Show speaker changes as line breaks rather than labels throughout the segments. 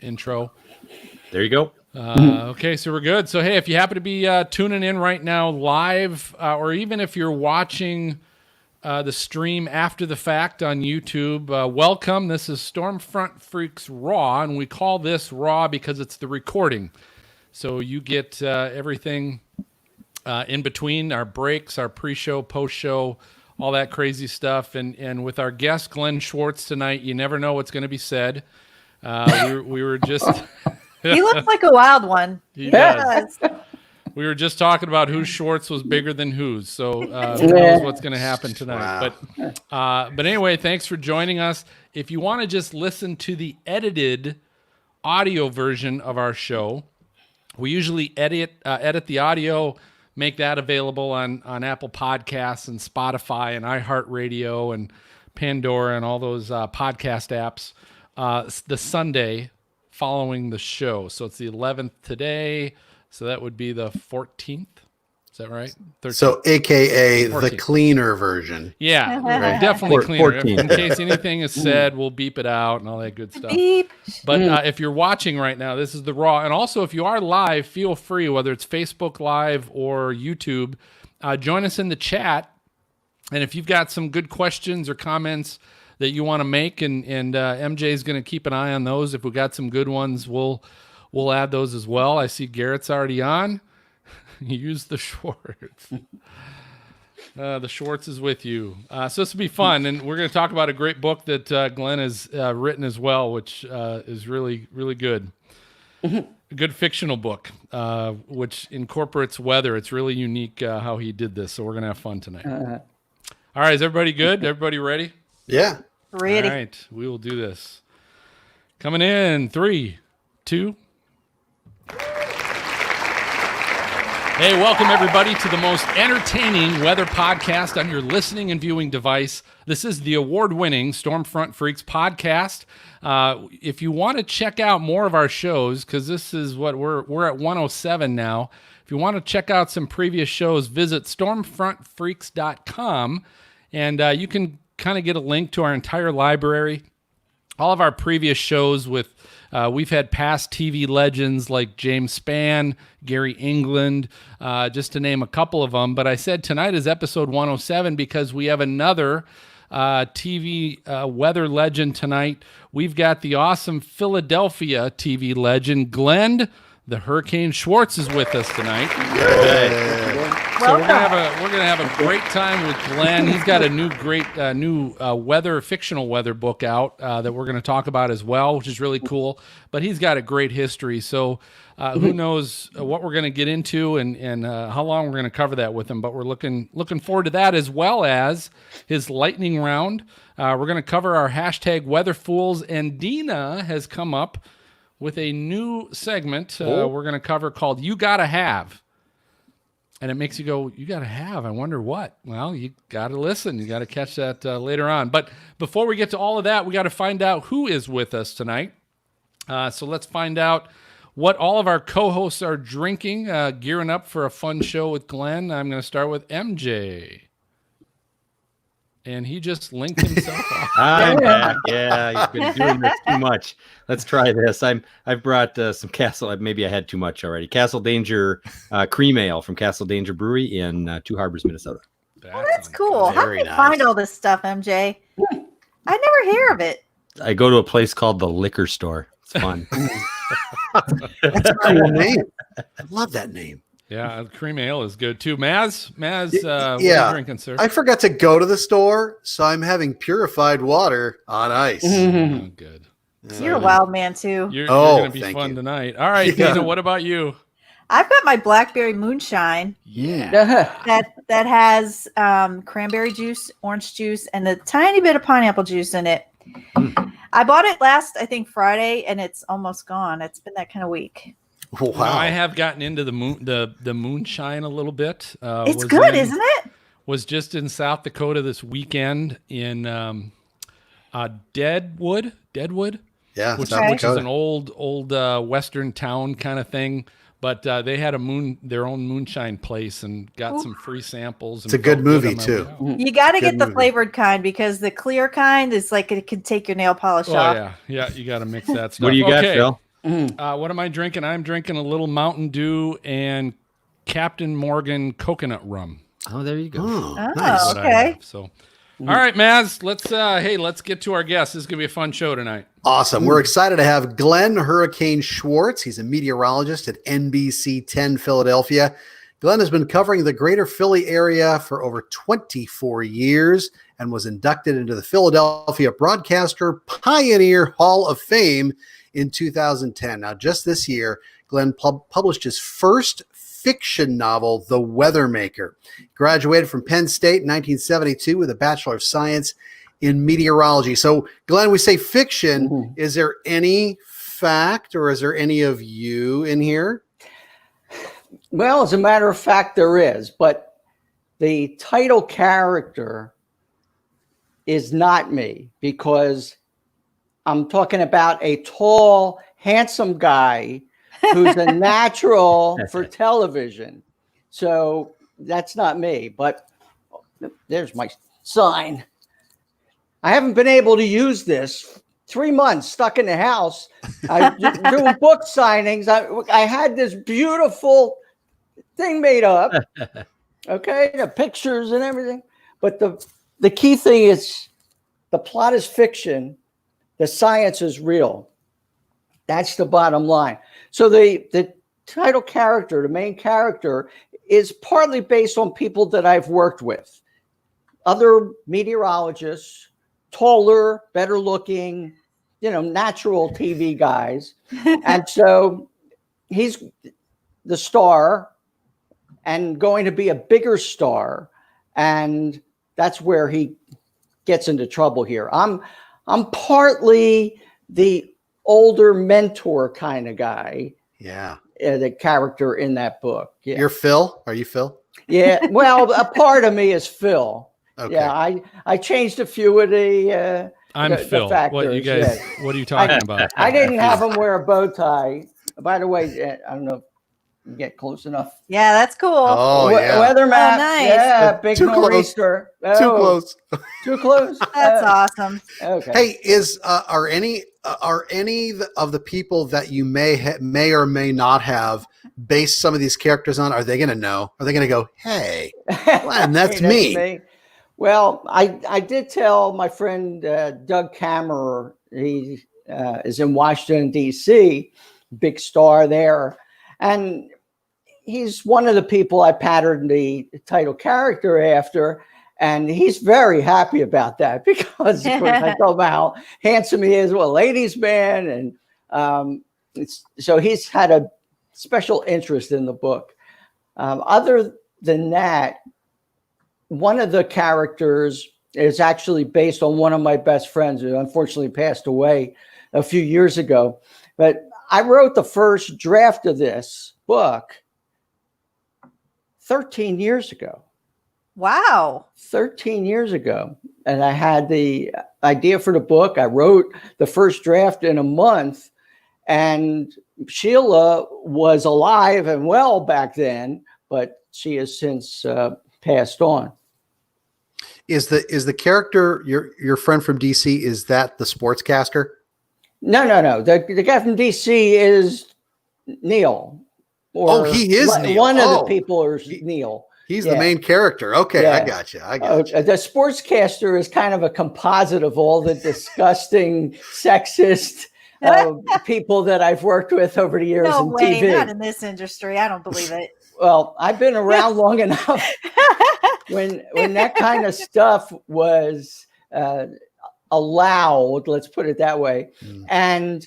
intro.
There you go.
Okay, so we're good. So, hey, if you happen to be tuning in right now live, or even if you're watching the stream after the fact on YouTube, welcome. This is Stormfront Freaks Raw, and we call this Raw because it's the recording. So you get everything in between, our breaks, our pre-show, post-show, all that crazy stuff. And with our guest, Glenn Schwartz, tonight, you never know what's going to be said. We were just...
He looks like a wild one.
He does. We were just talking about whose Schwartz was bigger than whose, so who knows what's going to happen tonight. Wow. But anyway, thanks for joining us. If you want to just listen to the edited audio version of our show, we usually edit the audio, make that available on Apple Podcasts and Spotify and iHeartRadio and Pandora and all those podcast apps the Sunday following the show. So it's the 11th today. So that would be the 14th. Is that right? 13th.
So AKA
14th.
The cleaner version.
Yeah, right. Definitely cleaner.
14th.
In case anything is said, we'll beep it out and all that good stuff.
Beep.
But if you're watching right now, this is the Raw. And also, if you are live, feel free, whether it's Facebook Live or YouTube, join us in the chat. And if you've got some good questions or comments that you want to make, and MJ is going to keep an eye on those. If we got some good ones, we'll add those as well. I see Garrett's already on. Use the Schwartz. The Schwartz is with you. So this will be fun, and we're going to talk about a great book that Glenn has written as well, which is really, really good. A good fictional book, which incorporates weather. It's really unique how he did this, so we're going to have fun tonight. All right, is everybody good? Everybody ready?
Yeah.
Ready.
All right, we will do this. Coming in, 3, 2. Hey, welcome everybody to the most entertaining weather podcast on your listening and viewing device. This is the award-winning Stormfront Freaks podcast. If you want to check out more of our shows, because this is what we're at 107 now. If you want to check out some previous shows, visit stormfrontfreaks.com, and you can kind of get a link to our entire library. All of our previous shows with, we've had past TV legends like James Spann, Gary England, just to name a couple of them. But I said tonight is episode 107 because we have another TV weather legend tonight. We've got the awesome Philadelphia TV legend, Glenn the Hurricane Schwartz is with us tonight. So we're gonna have a great time with Glenn. He's got a new fictional weather book out that we're going to talk about as well, which is really cool. But he's got a great history. So who knows what we're going to get into and how long we're going to cover that with him. But we're looking forward to that, as well as his lightning round. We're going to cover our hashtag Weather Fools, and Dina has come up with a new segment we're going to cover called You Gotta Have. And it makes you go, you got to have, I wonder what? Well, you got to listen. You got to catch that later on. But before we get to all of that, we got to find out who is with us tonight. So let's find out what all of our co-hosts are drinking, gearing up for a fun show with Glenn. I'm going to start with MJ. And he just linked himself off.
I'm back. Yeah, you've been doing this too much. Let's try this. I've brought some Castle. Maybe I had too much already. Castle Danger cream ale from Castle Danger Brewery in Two Harbors, Minnesota.
That's cool. How do you find all this stuff, MJ? I never hear of it.
I go to a place called the Liquor Store. It's fun.
That's a cool name. I love that name.
Yeah, cream ale is good too. Maz, what are you drinking, sir?
I forgot to go to the store, so I'm having purified water on ice.
Oh, good.
You're a wild man too.
You're going to be fun tonight. All right,
Yeah.
Dina, what about you?
I've got my Blackberry Moonshine.
Yeah.
That has cranberry juice, orange juice, and a tiny bit of pineapple juice in it. I bought it last, I think, Friday, and it's almost gone. It's been that kind of week.
Wow.
Now, I have gotten into the moonshine a little bit.
It's good, isn't it?
Was just in South Dakota this weekend in Deadwood.
Yeah,
which
South
is
Dakota.
an old western town kind of thing. But they had their own moonshine place and got some free samples. And
It's a good
felt
movie,
on my
too.
way out.
You got to
Good
get the
movie.
flavored kind because the clear kind is like it can take your nail polish
Oh
off.
yeah, you got to mix that stuff.
What do you got,
Okay.
Phil?
What am I drinking? I'm drinking a little Mountain Dew and Captain Morgan coconut rum.
Oh, there you go.
Oh,
Oh,
nice.
What I
okay.
have. So, all right, Maz, let's get to our guest. This is gonna be a fun show tonight.
Awesome. We're excited to have Glenn Hurricane Schwartz. He's a meteorologist at NBC 10 Philadelphia. Glenn has been covering the greater Philly area for over 24 years and was inducted into the Philadelphia Broadcaster Pioneer Hall of Fame in 2010. Now, just this year, Glenn published his first fiction novel, The Weathermaker. Graduated from Penn State in 1972 with a Bachelor of Science in Meteorology. So, Glenn, we say fiction. Is there any fact or is there any of you in here?
Well, as a matter of fact, there is, but the title character is not me because I'm talking about a tall, handsome guy who's a natural for television. So that's not me, but there's my sign. I haven't been able to use this. 3 months stuck in the house. I doing book signings. I had this beautiful thing made up. Okay, the pictures and everything. But the key thing is the plot is fiction. The science is real. That's the bottom line. So the title character, the main character, is partly based on people that I've worked with. Other meteorologists, taller, better looking, natural TV guys. And so he's the star and going to be a bigger star. And that's where he gets into trouble here. I'm partly the older mentor kind of guy.
Yeah.
The character in that book. Yeah.
You're Phil? Are you Phil?
Yeah. Well, a part of me is Phil.
Okay.
Yeah. I changed a few of the
I'm Phil.
factors,
What you guys?
yes.
What are you talking about?
I didn't have him wear a bow tie. By the way, I don't know if you get close enough.
Yeah, that's cool.
Oh, yeah.
Weather map.
nice.
Yeah, big
Too close.
nor'easter.
Too
Oh,
close.
Too close.
That's awesome.
Okay.
Hey, are any of the people that you may or may not have based some of these characters on? Are they going to know? Are they going to go, "Hey, Glenn, that's me"?
Well, I did tell my friend Doug Kammerer. He is in Washington, D.C., big star there. And he's one of the people I patterned the title character after. And he's very happy about that because of course, I told him how handsome he is, well, ladies' man. And so he's had a special interest in the book. Other than that, one of the characters is actually based on one of my best friends who unfortunately passed away a few years ago. But I wrote the first draft of this book 13 years ago.
Wow.
13 years ago. And I had the idea for the book. I wrote the first draft in a month. And Sheila was alive and well back then, but she has since passed on.
Is the character your friend from DC? Is that the sportscaster?
No. The guy from DC is Neil.
He is Neil.
One of the people is Neil.
He's the main character. Okay,
Yeah.
I got you.
The sportscaster is kind of a composite of all the disgusting, sexist people that I've worked with over the years
No
in
way,
TV.
not in this industry. I don't believe it.
Well, I've been around long enough when that kind of stuff was allowed, let's put it that way. And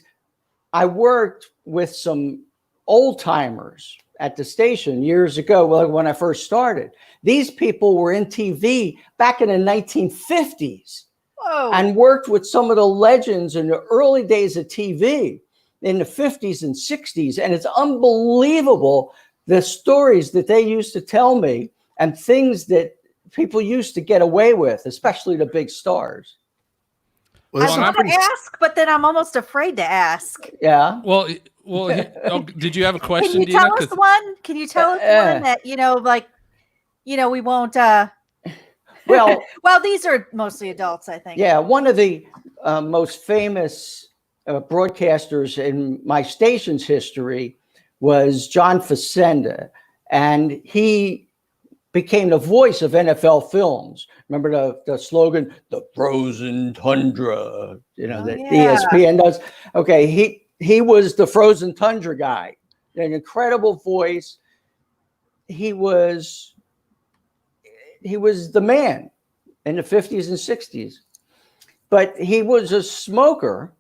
I worked with some old timers at the station years ago when I first started. These people were in TV back in the 1950s.
Whoa.
And worked with some of the legends in the early days of TV in the 50s and 60s. And it's unbelievable the stories that they used to tell me and things that people used to get away with, especially the big stars.
Well,
I
there's
want
some
to ask, but then I'm almost afraid to ask.
Yeah.
Well, did you have a question,
Can you
Dina?
tell us
'Cause-
one? Can you tell us one that we won't?
Well,
Well, these are mostly adults, I think.
yeah, one of the most famous broadcasters in my station's history was John Facenda, and he became the voice of NFL films. Remember the slogan, "The Frozen Tundra," that
yeah.
ESPN does. Okay, he was the Frozen Tundra guy, an incredible voice. He was the man in the 50s and 60s, but he was a smoker.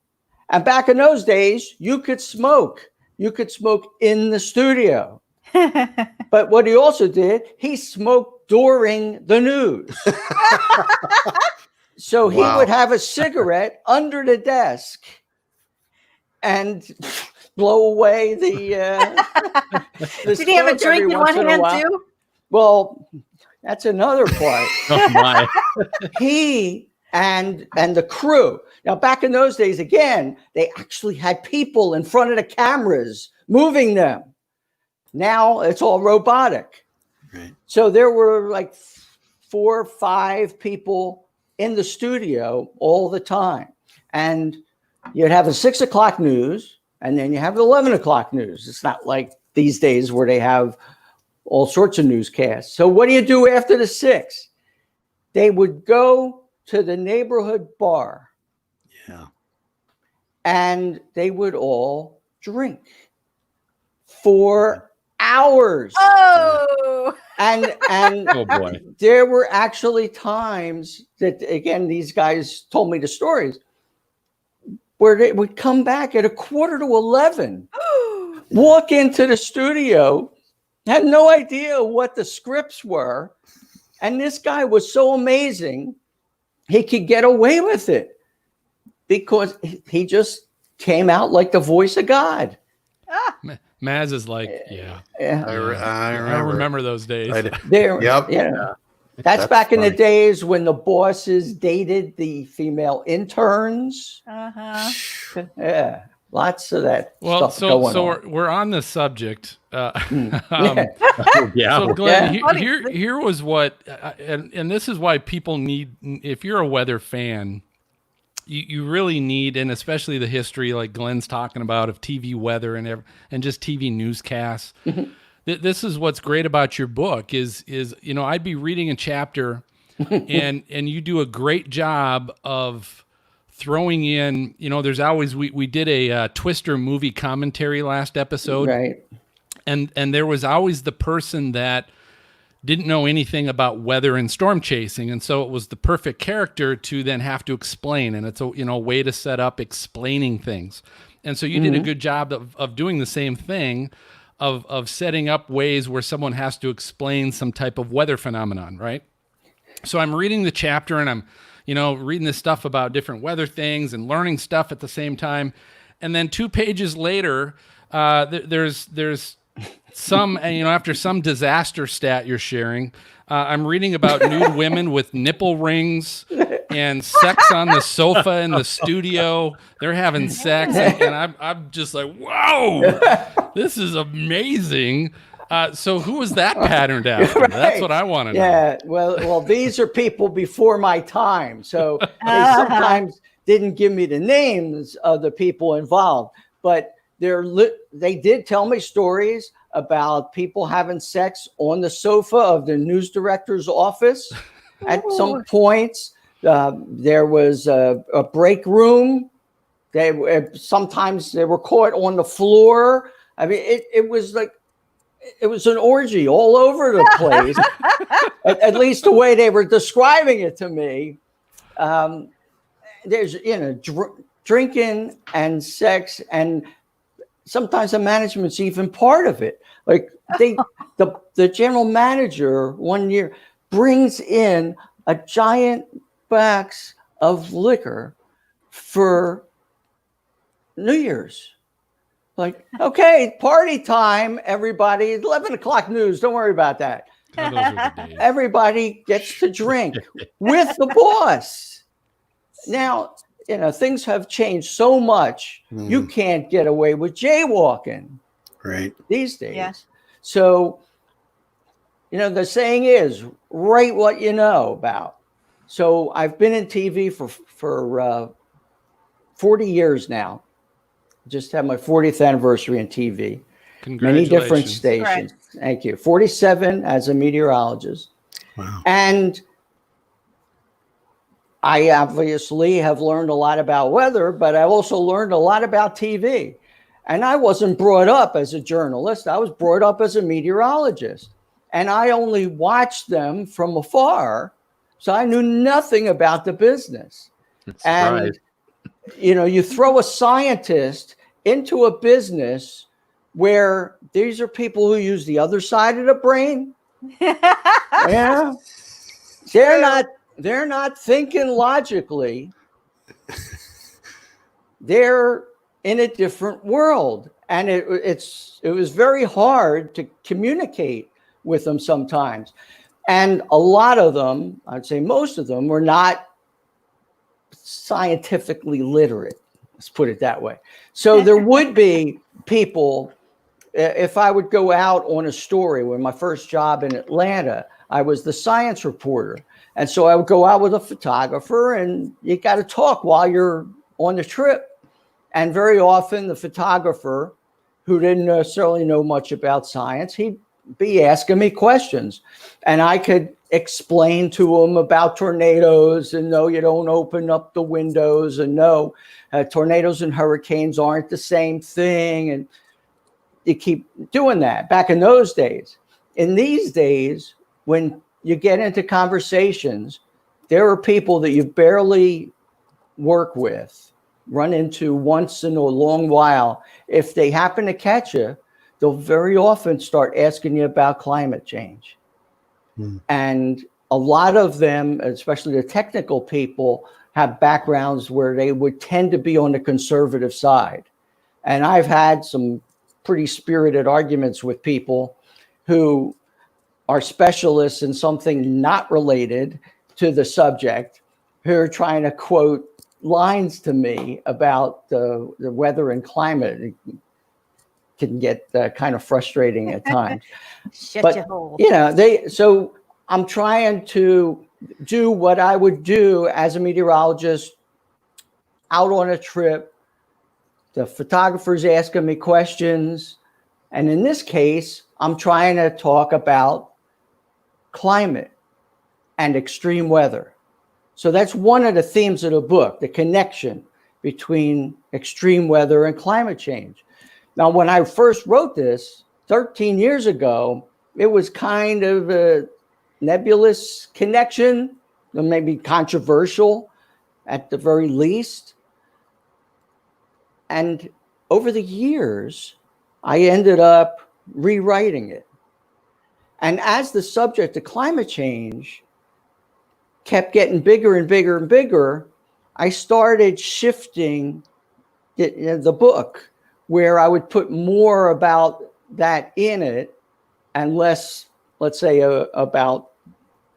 And back in those days, you could smoke in the studio. But what he also did, he smoked during the news. So he
Wow.
would have a cigarette under the desk and blow away the
Did he have a
smoke
drink
every
in
once
one
a
hand
while.
too?
Well, that's another part.
Oh my.
He and the crew. Now, back in those days, again, they actually had people in front of the cameras moving them. Now it's all robotic.
Right.
So there were like 4 or 5 people in the studio all the time. And you'd have a 6 o'clock news, and then you have the 11 o'clock news. It's not like these days where they have all sorts of newscasts. So what do you do after the 6? They would go to the neighborhood bar.
Yeah.
And they would all drink for hours.
Oh,
And
Oh boy.
there were actually times that, again, these guys told me the stories where they would come back at 11:15, walk into the studio, had no idea what the scripts were. And this guy was so amazing, he could get away with it because he just came out like the voice of God.
Maz is like, yeah.
Yeah.
I remember those days.
There,
Yep.
yeah. That's
That's
back in the
funny.
days when the bosses dated the female interns.
uh-huh.
Yeah, lots of that
Well,
stuff going
so
on.
we're on the subject.
Yeah.
Oh, yeah.
So Glenn,
Yeah.
here was what, and this is why people need. If you're a weather fan, you really need, and especially the history, like Glenn's talking about, of TV weather and just TV newscasts. This is what's great about your book is I'd be reading a chapter, and you do a great job of throwing in. There's always we did a Twister movie commentary last episode,
Right.
and there was always the person that didn't know anything about weather and storm chasing, and so it was the perfect character to then have to explain, and it's a way to set up explaining things. And so you did a good job of doing the same thing, of setting up ways where someone has to explain some type of weather phenomenon, right? So I'm reading the chapter, and I'm reading this stuff about different weather things and learning stuff at the same time, and then 2 pages later, there's some, after some disaster stat you're sharing, I'm reading about nude women with nipple rings and sex on the sofa in the studio. They're having sex, and I'm just like, whoa, this is amazing. So who was that patterned after?
Right.
That's what I want to know.
Yeah. Well, these are people before my time, so they sometimes didn't give me the names of the people involved, but they did tell me stories about people having sex on the sofa of the news director's office. At some points, there was a break room. Sometimes they were caught on the floor. I mean, it was like, it was an orgy all over the place. at least the way they were describing it to me. There's, drinking and sex, and sometimes the management's even part of it. Like the general manager one year brings in a giant box of liquor for New Year's. Like, okay, party time, everybody. 11 o'clock news. Don't worry about that.
Oh, those were the days.
Everybody gets to drink with the boss. Now, things have changed so much. You can't get away with jaywalking these days.
Yeah.
So, the saying is, write what you know about. So I've been in TV for 40 years now. Just had my 40th anniversary in TV. Many different stations.
Right.
Thank you. 47 as a meteorologist.
Wow.
And I obviously have learned a lot about weather, but I also learned a lot about TV. And I wasn't brought up as a journalist. I was brought up as a meteorologist. And I only watched them from afar. So I knew nothing about the business. And, you throw a scientist into a business where these are people who use the other side of the brain. Yeah. They're not thinking logically. They're in a different world. And it was very hard to communicate with them sometimes. And a lot of them, I'd say most of them, were not scientifically literate. Let's put it that way. So there would be people, if I would go out on a story, when my first job in Atlanta, I was the science reporter. And so I would go out with a photographer, and you got to talk while you're on the trip. And very often the photographer, who didn't necessarily know much about science, he'd be asking me questions. And I could explain to him about tornadoes, and no, you don't open up the windows, and no, tornadoes and hurricanes aren't the same thing. And you keep doing that back in those days. In these days, when you get into conversations, there are people that you barely work with, run into once in a long while. If they happen to catch you, they'll very often start asking you about climate change. And a lot of them, especially the technical people, have backgrounds where they would tend to be on the conservative side. And I've had some pretty spirited arguments with people who are specialists in something not related to the subject, who are trying to quote lines to me about the weather and climate. It can get kind of frustrating at times. But so I'm trying to do what I would do as a meteorologist out on a trip. The photographer's asking me questions. And in this case, I'm trying to talk about climate and extreme weather. So that's one of the themes of the book, the connection between extreme weather and climate change. Now, when I first wrote this 13 years ago, it was kind of a nebulous connection, maybe controversial at the very least. And over the years, I ended up rewriting it. And as the subject of climate change kept getting bigger and bigger and bigger, I started shifting the book, where I would put more about that in it and less, let's say, about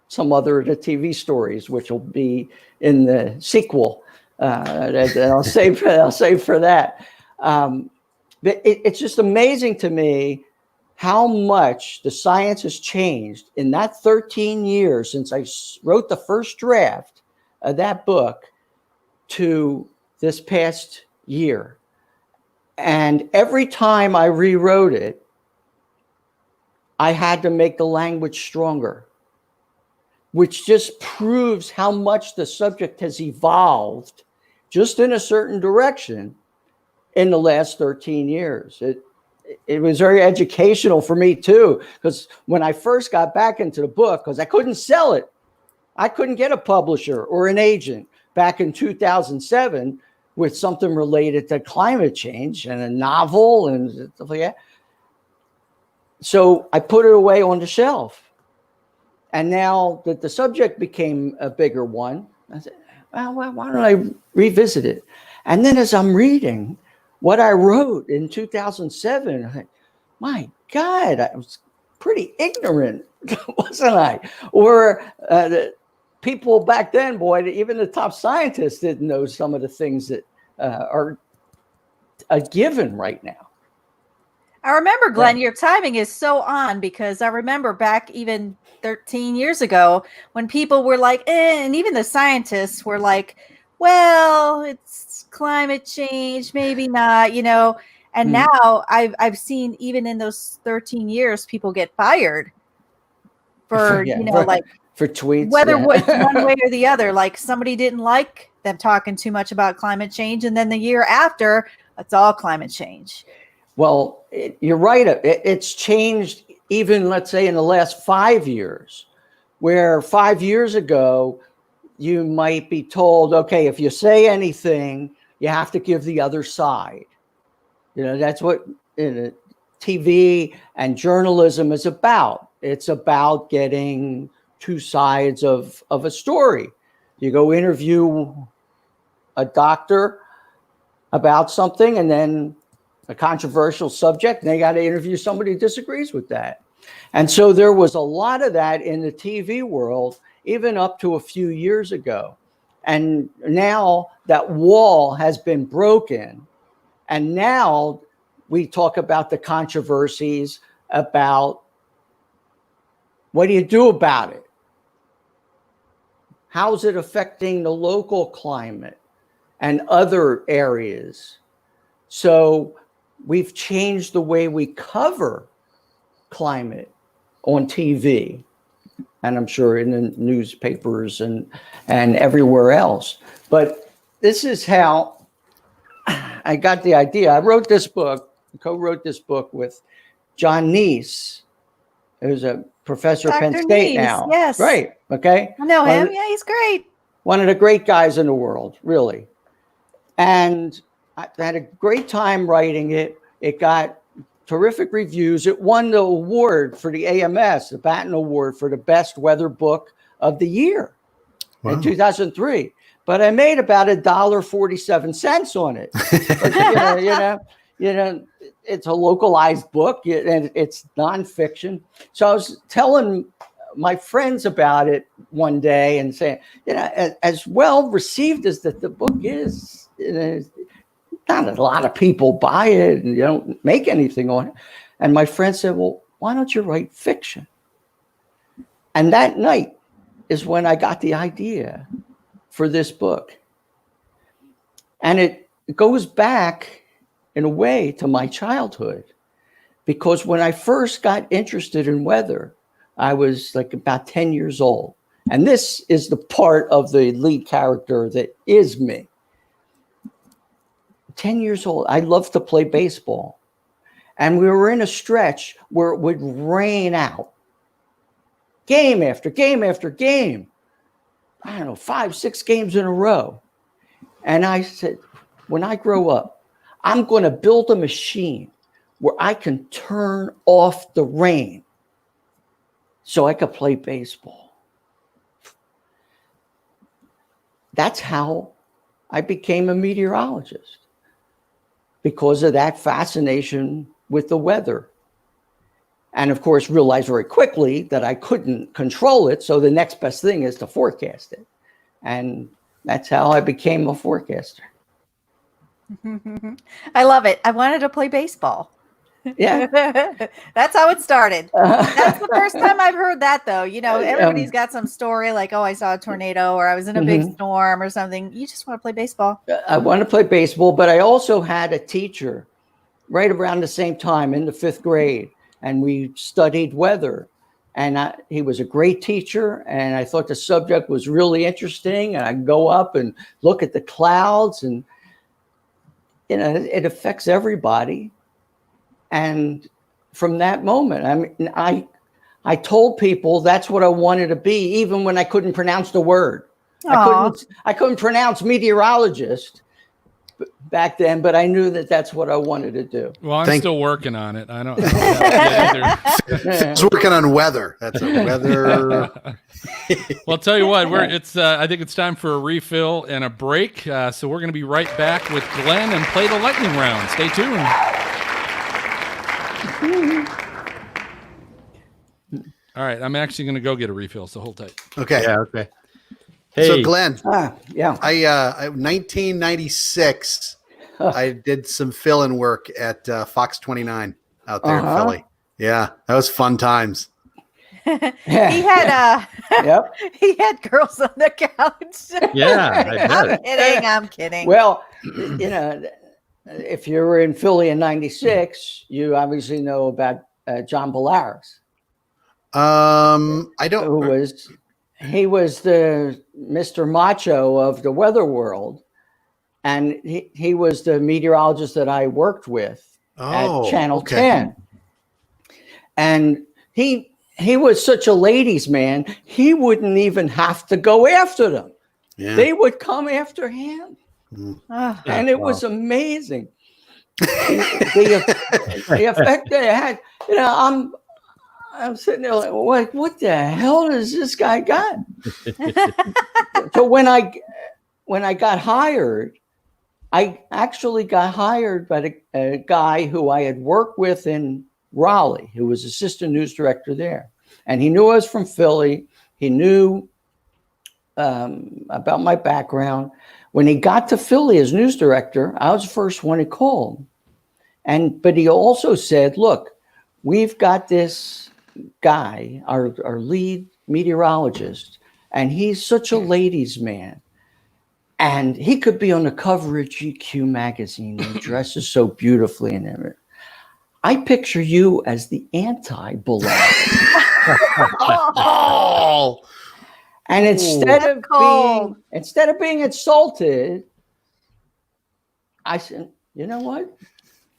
some other of the TV stories, which will be in the sequel. And I'll save for that. But it's just amazing to me how much the science has changed in that 13 years since I wrote the first draft of that book to this past year. And every time I rewrote it, I had to make the language stronger, which just proves how much the subject has evolved just in a certain direction in the last 13 years. It was very educational for me too, because when I first got back into the book, because I couldn't sell it, I couldn't get a publisher or an agent back in 2007 with something related to climate change and a novel and stuff like that. So I put it away on the shelf. And now that the subject became a bigger one, I said, well, why don't I revisit it? And then as I'm reading what I wrote in 2007, I think, my God, I was pretty ignorant, wasn't I? Or people back then, boy, even the top scientists didn't know some of the things that are a given right now.
I remember, Glenn,
Right.
your timing is so on, because I remember back even 13 years ago when people were like, and even the scientists were like, well, it's climate change, maybe not, And now I've seen, even in those 13 years, people get fired for,
for tweets,
whether it's one way or the other. Like, somebody didn't like them talking too much about climate change, and then the year after, it's all climate change.
Well, you're right. It's changed even, let's say, in the last 5 years, where 5 years ago, you might be told, okay, if you say anything, you have to give the other side. That's what TV and journalism is about. It's about getting two sides of a story. You go interview a doctor about something, and then a controversial subject, and they got to interview somebody who disagrees with that. And so there was a lot of that in the TV world, even up to a few years ago. And now that wall has been broken. And now we talk about the controversies about what do you do about it? How's it affecting the local climate and other areas? So we've changed the way we cover climate on TV, and I'm sure in the newspapers and everywhere else. But this is how I got the idea. I wrote this book, co-wrote this book with John Neese, who's a professor at Penn
Dr.
State
Neese,
now.
yes.
Right. Okay.
I know him. Yeah, he's great.
One of the great guys in the world, really. And I had a great time writing it. It got terrific reviews. It won the award for the AMS, the Batten Award for the best weather book of the year in 2003. But I made about $1.47 on it. It's a localized book, and it's nonfiction. So I was telling my friends about it one day and saying, as well received as that the book is, not a lot of people buy it, and you don't make anything on it. And my friend said, well, why don't you write fiction? And that night is when I got the idea for this book. And it goes back in a way to my childhood, because when I first got interested in weather, I was like about 10 years old. And this is the part of the lead character that is me. 10 years old, I loved to play baseball. And we were in a stretch where it would rain out. Game after game after game. I don't know, 5, 6 games in a row. And I said, when I grow up, I'm going to build a machine where I can turn off the rain so I could play baseball. That's how I became a meteorologist, because of that fascination with the weather. And of course, realized very quickly that I couldn't control it. So the next best thing is to forecast it. And that's how I became a forecaster.
I love it. I wanted to play baseball.
Yeah.
That's how it started. That's the first time I've heard that, though. Everybody's got some story like, oh, I saw a tornado, or I was in a big storm or something. You just want to play baseball.
I want to play baseball, but I also had a teacher right around the same time in the 5th grade, and we studied weather. And he was a great teacher, and I thought the subject was really interesting. And I'd go up and look at the clouds, and it affects everybody. And from that moment, I told people that's what I wanted to be, even when I couldn't pronounce the word. I couldn't pronounce meteorologist back then, but I knew that that's what I wanted to do.
Well, I'm still working on it. I don't know.
He's working on weather. That's a weather.
Well, I'll tell you what, I think it's time for a refill and a break. So we're going to be right back with Glenn and play the lightning round. Stay tuned. All right, I'm actually going to go get a refill, so hold tight.
Okay.
Yeah, okay. Hey,
So Glenn,
Yeah.
I 1996. I did some fill-in work at Fox 29 out there in Philly. Yeah, that was fun times.
He had
Yep.
he had girls on the couch.
Yeah, I bet.
I'm kidding.
Well, if you were in Philly in '96, you obviously know about John Bellaris.
I don't.
He was the Mr. Macho of the weather world, and he was the meteorologist that I worked with at Channel 10. And he was such a ladies' man. He wouldn't even have to go after them.
Yeah.
They would come after him, and it was amazing. the effect they had. I'm sitting there like, what the hell does this guy got? So when I got hired, I actually got hired by a guy who I had worked with in Raleigh, who was assistant news director there. And he knew I was from Philly. He knew about my background. When he got to Philly as news director, I was the first one he called. But he also said, look, we've got this guy, our lead meteorologist, and he's such a ladies' man. And he could be on the cover of GQ magazine. He dresses so beautifully and everything. I picture you as the anti-Bellaris. And instead of being insulted, I said, you know what?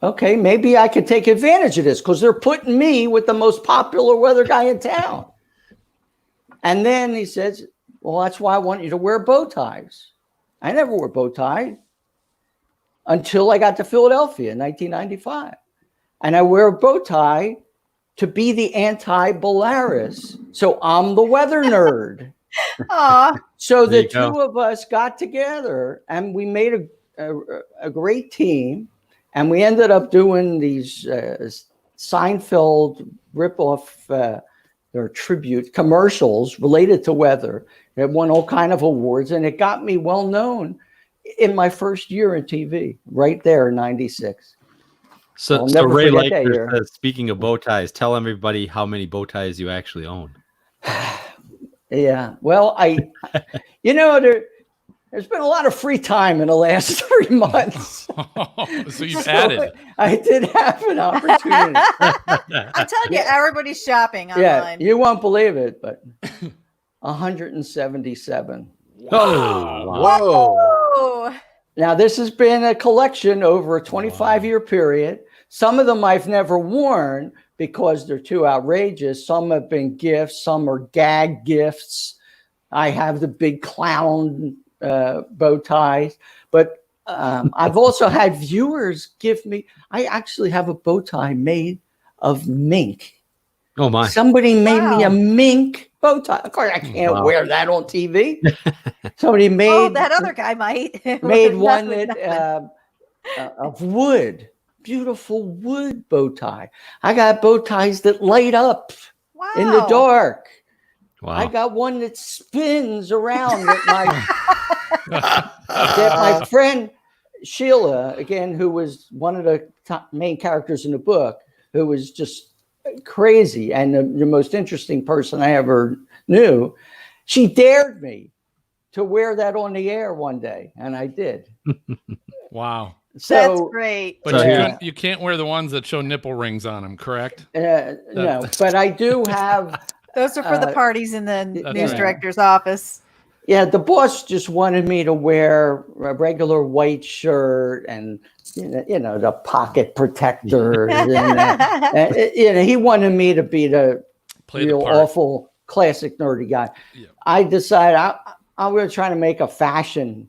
Okay, maybe I could take advantage of this because they're putting me with the most popular weather guy in town. And then he says, well, that's why I want you to wear bow ties. I never wore a bow tie until I got to Philadelphia in 1995. And I wear a bow tie to be the anti-Bellaris. So I'm the weather nerd. So the two of us got together and we made a great team. And we ended up doing these Seinfeld ripoff or tribute commercials related to weather. It won all kind of awards, and it got me well known in my first year in TV, right there in '96.
So Ray Leichter says, speaking of bow ties, tell everybody how many bow ties you actually own.
Yeah, well, there's been a lot of free time in the last 3 months.
So you've added.
I did have an opportunity.
I'm telling you, everybody's shopping online.
Yeah, you won't believe it, but 177.
Oh,
Whoa.
Now, this has been a collection over a 25-year period. Some of them I've never worn because they're too outrageous. Some have been gifts. Some are gag gifts. I have the big clown bow ties, but I've also had viewers give me. I actually have a bow tie made of mink.
Oh my!
Somebody made me a mink bow tie. Of course, I can't wear that on TV. Somebody made.
Oh, that other guy might
made one that of wood, beautiful wood bow tie. I got bow ties that light up in the dark. Wow. I got one that spins around that my friend Sheila, again, who was one of the main characters in the book, who was just crazy and the most interesting person I ever knew, she dared me to wear that on the air one day, and I did.
Wow.
So, that's great.
But you can't wear the ones that show nipple rings on them, correct?
No, but I do have...
Those are for the parties in the news director's office.
Yeah, the boss just wanted me to wear a regular white shirt and the pocket protector. and he wanted me to be the real awful classic nerdy guy. Yeah. I decided I'm going to try to make a fashion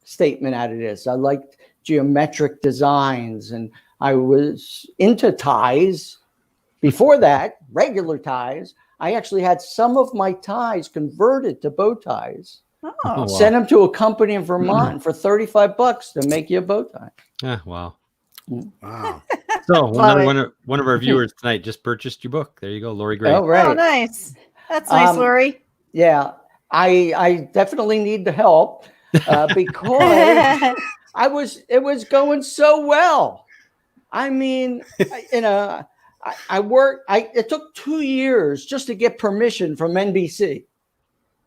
statement out of this. I liked geometric designs, and I was into ties. Before that, regular ties. I actually had some of my ties converted to bow ties.
Oh,
sent them to a company in Vermont for $35 to make you a bow tie.
Yeah, wow.
Wow.
So one of our viewers tonight just purchased your book. There you go, Lori Gray.
Oh, right.
Oh, nice. That's nice, Lori.
Yeah. I definitely need the help because it was going so well. I mean, it took 2 years just to get permission from NBC.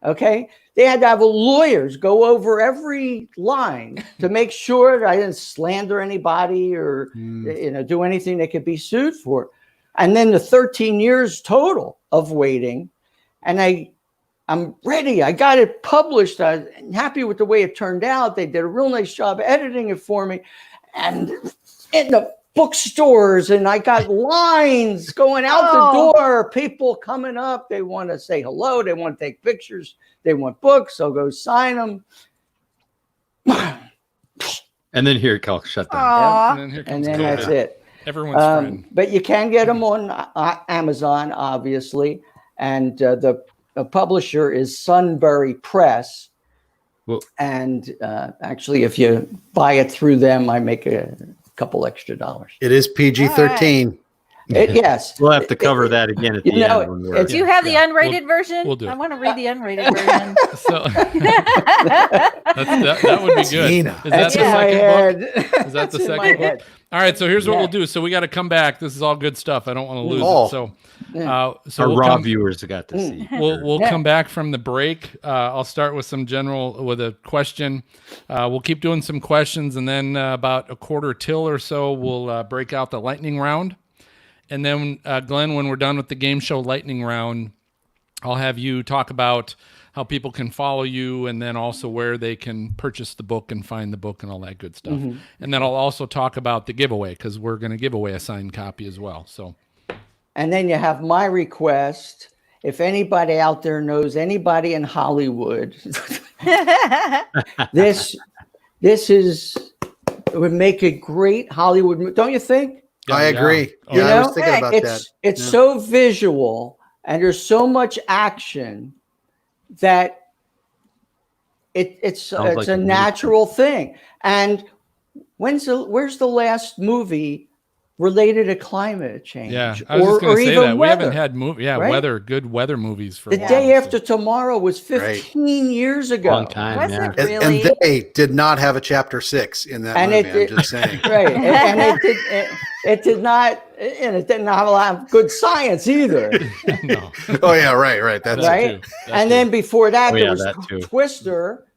Okay. They had to have lawyers go over every line to make sure that I didn't slander anybody or, do anything that could be sued for. And then the 13 years total of waiting. And I'm ready. I got it published. I'm happy with the way it turned out. They did a real nice job editing it for me. And in the bookstores, and I got lines going out the door, people coming up. They want to say hello. They want to take pictures. They want books. I'll go sign them.
And then here it calls shut down.
Aw.
And then here comes
And then
COVID.
that's it.
Everyone's friend.
But you can get them on Amazon, obviously. And the publisher is Sunbury Press.
Well,
And actually, if you buy it through them, I make a couple extra dollars.
It is PG-13.
Yes.
we'll have to cover that again at the
You know,
end. When we're,
Do you have the unrated version?
we'll do it.
I want to read the unrated version.
So that would be good.
Tina.
Is that
That's
the
in my
second book?
head.
Is that the
That's in my
second book?
head.
All right, so here's what
Yeah.
we'll do. So we got to come back. This is all good stuff. I don't want to lose
Oh.
it. So,
Yeah.
so
our
we'll
raw
come,
viewers got to see.
we'll
Yeah.
come back from the break. I'll start with with a question. We'll keep doing some questions, and then about a quarter till or so, we'll break out the lightning round. And then, Glenn, when we're done with the game show lightning round, I'll have you talk about how people can follow you, and then also where they can purchase the book and find the book and all that good stuff. And then I'll also talk about the giveaway, because we're going to give away a signed copy as well. So,
And then you have my request. If anybody out there knows anybody in Hollywood, this would make a great Hollywood, don't you think?
I agree.
Oh,
Yeah,
You
I was
know,
thinking about that.
It's
Yeah.
so visual and there's so much action that it's
Sounds like
a
a movie.
natural thing. And where's the last movie related to climate change?
yeah, I was just going to say
even
that. We haven't
weather?
had
right?
good weather movies for
The
a while.
Day
so-
After Tomorrow was 15 years ago.
Long time.
Was
Yeah.
it
And,
really?
and they did not have a chapter 6 in that
And
movie.
it-
I'm just saying.
Right. And it did not, and it didn't have a lot of good science either.
No.
Oh yeah, right. That's
Right.
too. That
And
too.
then before that,
Oh,
there
yeah,
was
that too.
Twister.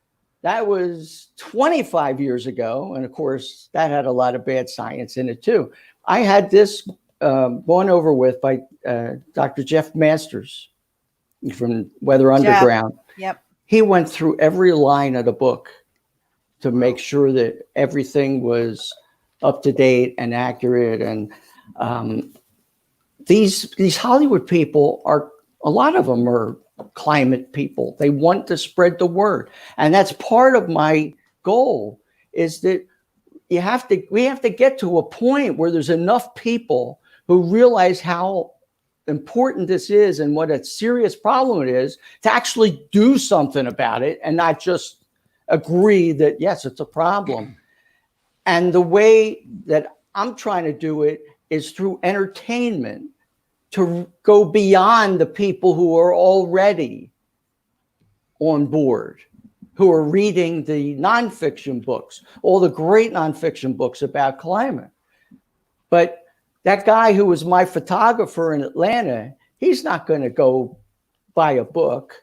That was 25 years ago. And of course, that had a lot of bad science in it too. I had this gone over with by Dr. Jeff Masters from Weather Underground.
Yep.
He went through every line of the book to make sure that everything was up to date and accurate. And these Hollywood people a lot of them are climate people. They want to spread the word. And that's part of my goal is that we have to get to a point where there's enough people who realize how important this is and what a serious problem it is to actually do something about it and not just agree that, yes, it's a problem. And the way that I'm trying to do it is through entertainment to go beyond the people who are already on board, who are reading the nonfiction books, all the great nonfiction books about climate. But that guy who was my photographer in Atlanta, he's not going to go buy a book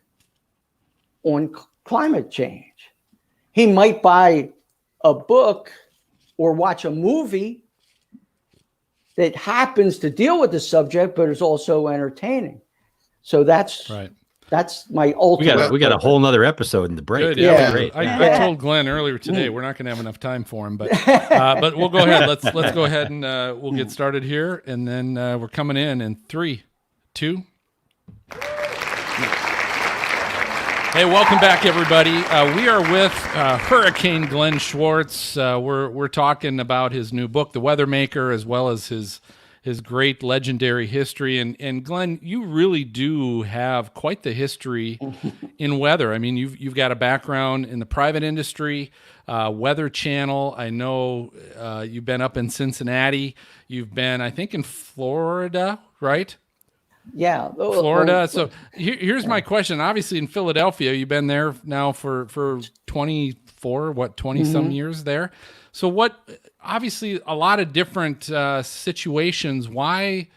on climate change. He might buy a book or watch a movie that happens to deal with the subject, but is also entertaining. So that's
Right.
That's my ultimate.
We got a whole nother episode in the break.
Good.
Yeah.
Yeah.
Great.
I told Glenn earlier today we're not going to have enough time for him, but we'll go ahead. Let's go ahead and we'll get started here, and then we're coming in 3, 2. Hey, welcome back, everybody. We are with Hurricane Glenn Schwartz. We're talking about his new book, The Weather Maker, as well as his great legendary history. And Glenn, you really do have quite the history in weather. I mean, you've got a background in the private industry, Weather Channel. I know you've been up in Cincinnati. You've been, I think, in Florida, right?
Yeah.
Florida. So here's my question. Obviously in Philadelphia, you've been there now for 24, 20 some years there. So obviously a lot of different situations. Why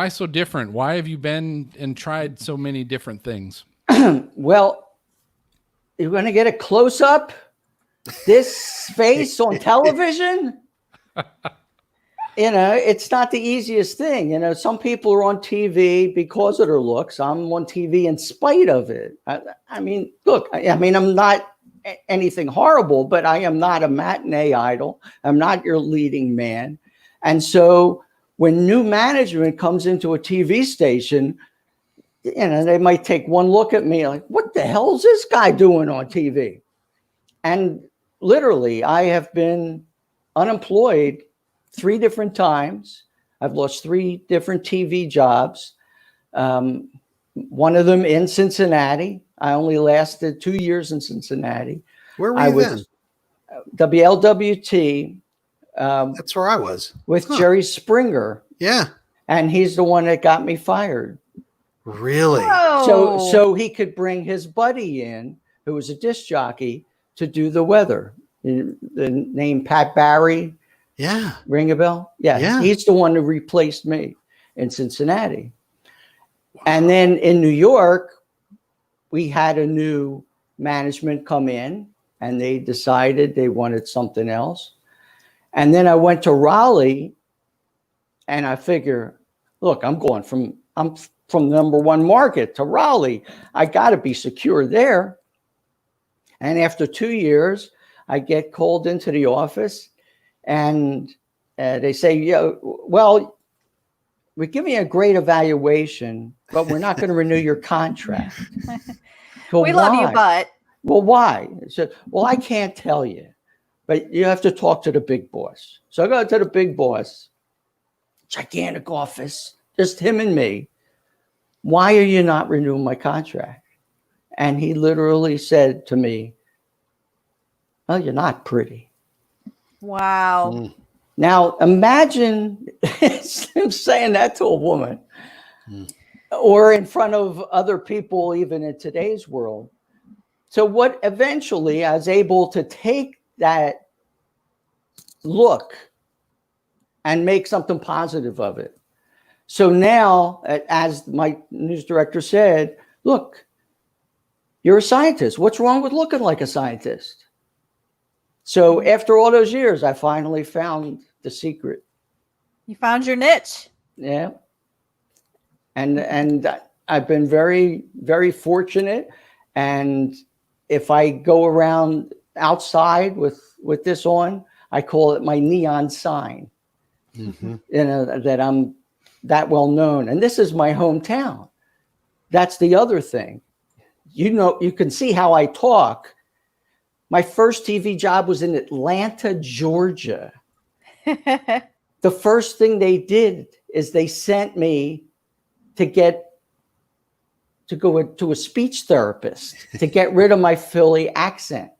so different? Why have you been and tried so many different things?
Well, you're going to get a close up this face on television. It's not the easiest thing. Some people are on TV because of their looks. I'm on TV in spite of it. I mean, look, I'm not anything horrible, but I am not a matinee idol. I'm not your leading man. And so when new management comes into a TV station, they might take one look at me like, what the hell is this guy doing on TV? And literally, I have been unemployed 3 different times. I've lost 3 different TV jobs. One of them in Cincinnati. I only lasted 2 years in Cincinnati.
Where were you then?
WLWT.
That's where I was.
With Jerry Springer.
Yeah.
And he's the one that got me fired.
Really?
Whoa.
So he could bring his buddy in, who was a disc jockey, to do the weather. The name Pat Barry.
Yeah.
Ring a bell? Yeah. He's the one who replaced me in Cincinnati. Wow. And then in New York, we had a new management come in and they decided they wanted something else. And then I went to Raleigh and I figure, look, I'm from the number 1 market to Raleigh. I got to be secure there. And after 2 years, I get called into the office and they say, well, we're giving you a great evaluation, but we're not going to renew your contract.
We love you, but.
Well, why? I said, well, I can't tell you, but you have to talk to the big boss. So I go to the big boss, gigantic office, just him and me. Why are you not renewing my contract? And he literally said to me, well, you're not pretty.
Wow.
Now imagine him saying that to a woman or in front of other people, even in today's world. So what eventually I was able to take that look and make something positive of it. So now, as my news director said, look, you're a scientist. What's wrong with looking like a scientist? So after all those years, I finally found the secret.
You found your niche.
Yeah. And I've been very, very fortunate. And if I go around outside with this on, I call it my neon sign. That I'm that well known. And this is my hometown. That's the other thing. You can see how I talk. My first TV job was in Atlanta, Georgia. The first thing they did is they sent me to go to a speech therapist to get rid of my Philly accent.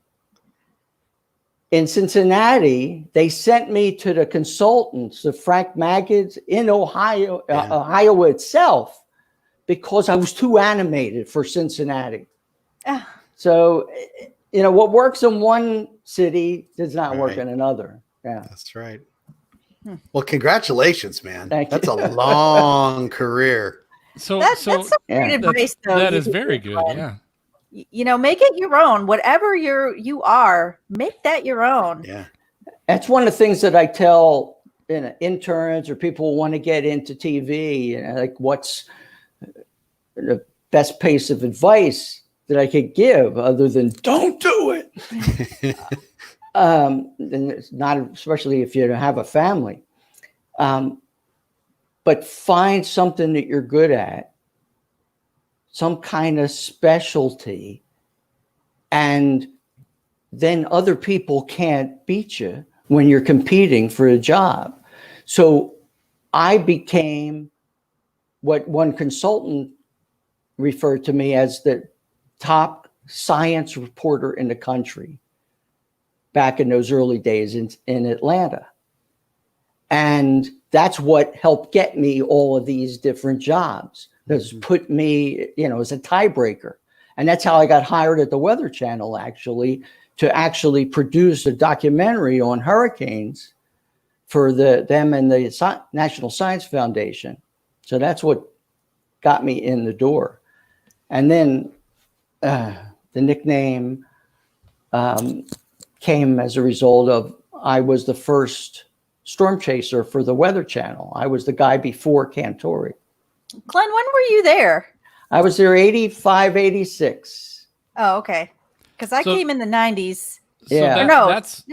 In Cincinnati, they sent me to the consultants, the Frank Maggots in Ohio, Iowa itself, because I was too animated for Cincinnati. So, what works in one city does not work in another. Yeah,
that's right. Well, congratulations, man.
Thank you.
That's a long career.
So
that's some great advice, though.
That is very good. Yeah.
Make it your own. Whatever you are, make that your own.
Yeah.
That's one of the things that I tell interns or people who want to get into TV. Like, what's the best piece of advice that I could give other than don't do it? And it's not, especially if you don't have a family. But find something that you're good at, some kind of specialty, and then other people can't beat you when you're competing for a job. So I became what one consultant referred to me as the top science reporter in the country back in those early days in Atlanta. And that's what helped get me all of these different jobs. That's put me, as a tiebreaker. And that's how I got hired at the Weather Channel, actually, to actually produce a documentary on hurricanes for them and the National Science Foundation. So that's what got me in the door. And then the nickname came as a result of I was the first storm chaser for the Weather Channel. I was the guy before Cantori.
Glenn, when were you there?
I was there 85, 86.
Oh, okay. Because I came in the 90s.
So
Yeah.
that's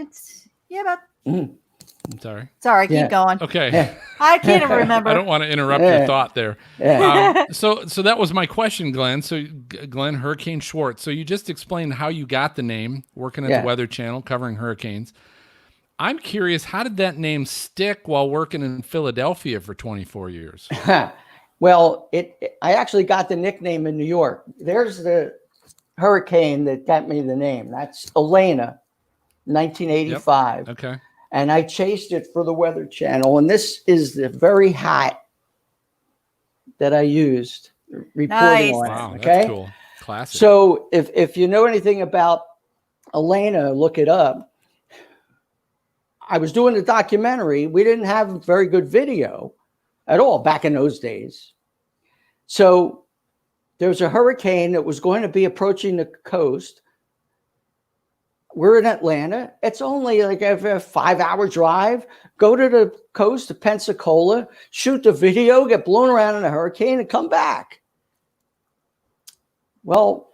About.
I'm sorry.
Sorry,
Yeah.
keep going.
Okay.
Yeah.
I can't remember.
I don't want to interrupt your thought there.
Yeah.
So that was my question, Glenn. So Glenn, Hurricane Schwartz. So you just explained how you got the name, working at the Weather Channel, covering hurricanes. I'm curious, how did that name stick while working in Philadelphia for 24 years?
Well, I actually got the nickname in New York. There's the hurricane that got me the name. That's Elena, 1985.
Yep. Okay.
And I chased it for the Weather Channel. And this is the very hat that I used reporting
Nice.
on
Wow,
it. Okay.
that's cool. Classic.
So if you know anything about Elena, look it up. I was doing the documentary. We didn't have very good video at all back in those days. So there was a hurricane that was going to be approaching the coast. We're in Atlanta. It's only like a 5-hour drive. Go to the coast of Pensacola, shoot the video, get blown around in a hurricane, and come back. Well,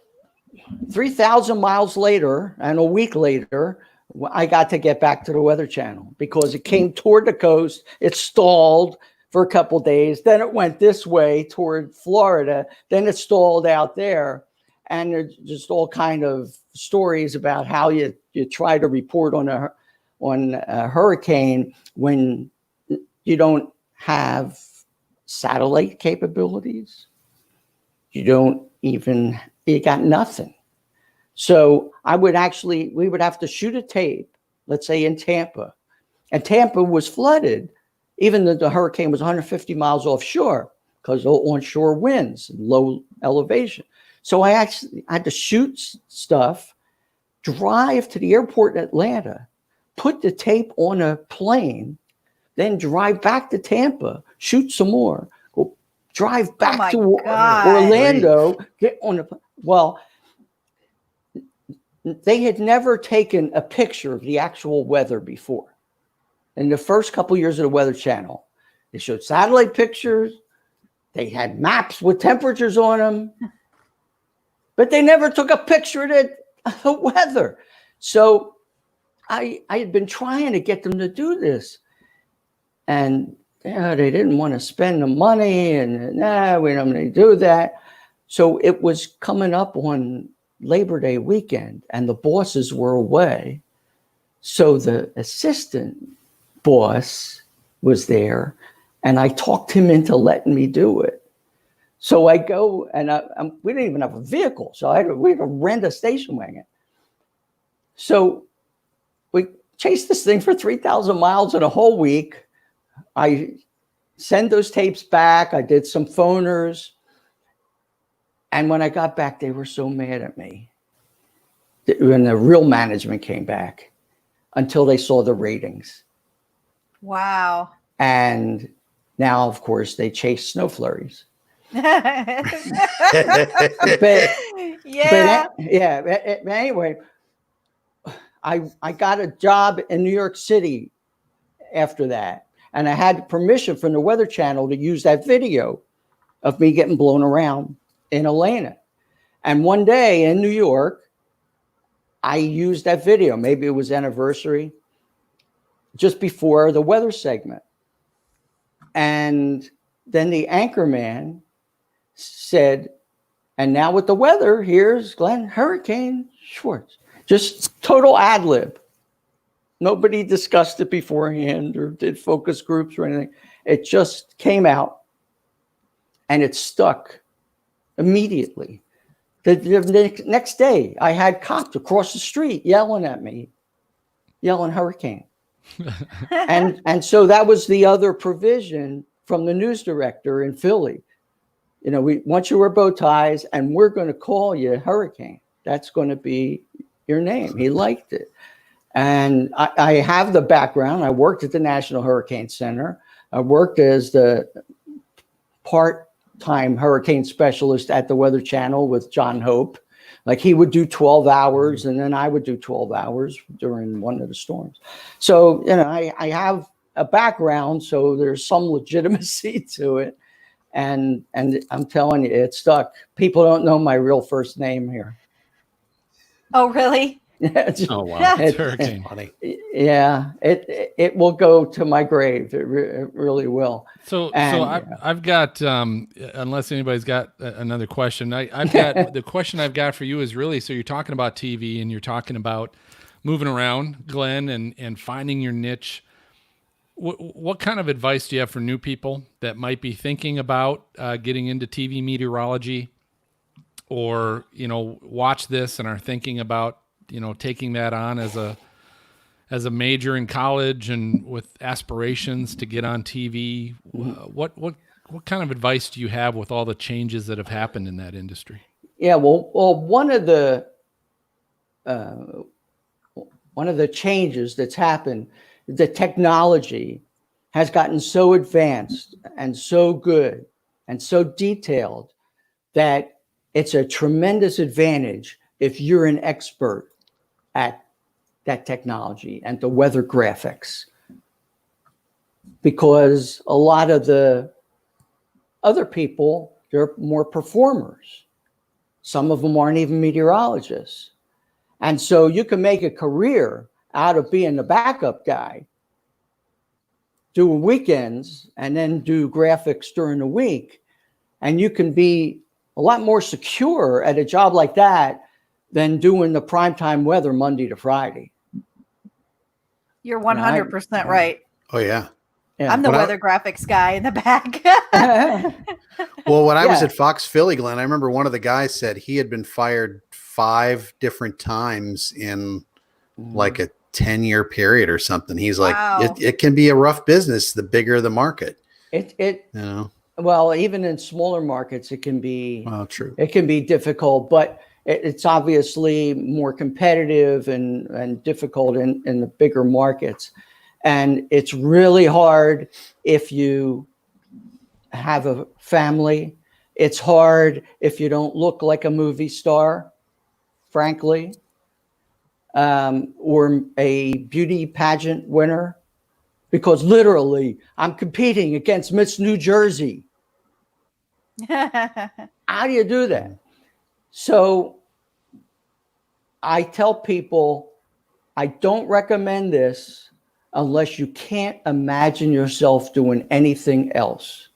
3,000 miles later and a week later, I got to get back to the Weather Channel because it came toward the coast. It stalled for a couple days. Then it went this way toward Florida. Then it stalled out there. And there's just all kind of stories about how you try to report on a hurricane when you don't have satellite capabilities. You got nothing. So we would have to shoot a tape, let's say in Tampa. And Tampa was flooded, even though the hurricane was 150 miles offshore because of onshore winds and low elevation. So I actually had to shoot stuff, drive to the airport in Atlanta, put the tape on a plane, then drive back to Tampa, shoot some more, go drive back to Orlando, get on the well. They had never taken a picture of the actual weather before. In the first couple of years of the Weather Channel, they showed satellite pictures. They had maps with temperatures on them, but they never took a picture of the weather. So I had been trying to get them to do this, and they didn't want to spend the money, and we don't want to do that. So it was coming up on Labor Day weekend, and the bosses were away. So the assistant boss was there, and I talked him into letting me do it. So I go, and we didn't even have a vehicle, so we had to rent a station wagon. So we chased this thing for 3,000 miles in a whole week. I sent those tapes back. I did some phoners. And when I got back, they were so mad at me when the real management came back until they saw the ratings.
Wow.
And now, of course, they chase snow flurries. But anyway, I got a job in New York City after that. And I had permission from the Weather Channel to use that video of me getting blown around in Elena. And one day in New York, I used that video. Maybe it was anniversary, just before the weather segment. And then the anchorman said, and now with the weather, here's Glenn Hurricane Schwartz. Just total ad lib. Nobody discussed it beforehand or did focus groups or anything. It just came out and it stuck immediately. The next day, I had cops across the street yelling at me, yelling hurricane. And so that was the other provision from the news director in Philly. You know, we want you wear bow ties, and we're going to call you Hurricane. That's going to be your name. He liked it. And I have the background. I worked at the National Hurricane Center. I worked as the part-time hurricane specialist at the Weather Channel with John Hope. Like, he would do 12 hours, and then I would do 12 hours during one of the storms. So, you know, I have a background, so there's some legitimacy to it. And I'm telling you, it stuck. People don't know my real first name here.
Oh, really?
Oh, wow.
It's Hurricane.
Funny.
Yeah, it will go to my grave. It really will.
So
And,
I've got, unless anybody's got another question, I've got the question I've got for you is really, so you're talking about TV and you're talking about moving around, Glenn, and finding your niche. What kind of advice do you have for new people that might be thinking about getting into TV meteorology, or, you know, watch this and are thinking about, you know, taking that on as a major in college and with aspirations to get on TV? What kind of advice do you have with all the changes that have happened in that industry?
Yeah, well, one of the changes that's happened, the technology has gotten so advanced and so good and so detailed that it's a tremendous advantage if you're an expert at that technology and the weather graphics, because a lot of the other people, they're more performers. Some of them aren't even meteorologists. And so you can make a career out of being the backup guy, doing weekends, and then do graphics during the week. And you can be a lot more secure at a job like that than doing the primetime weather Monday to Friday.
You're 100% right.
Oh, yeah.
Yeah.
I'm the
When I-
weather graphics guy in the back.
Well, when I was
Yeah.
at Fox Philly, Glenn, I remember one of the guys said he had been fired 5 different times in like a 10-year period or something. He's like,
Wow.
it can be a rough business the bigger the market.
It
You know?
well, even in smaller markets, it can be
Well, true.
it can be difficult, but it's obviously more competitive and difficult in the bigger markets. And it's really hard if you have a family. It's hard if you don't look like a movie star, frankly, or a beauty pageant winner, because literally I'm competing against Miss New Jersey. How do you do that? So I tell people, I don't recommend this unless you can't imagine yourself doing anything else.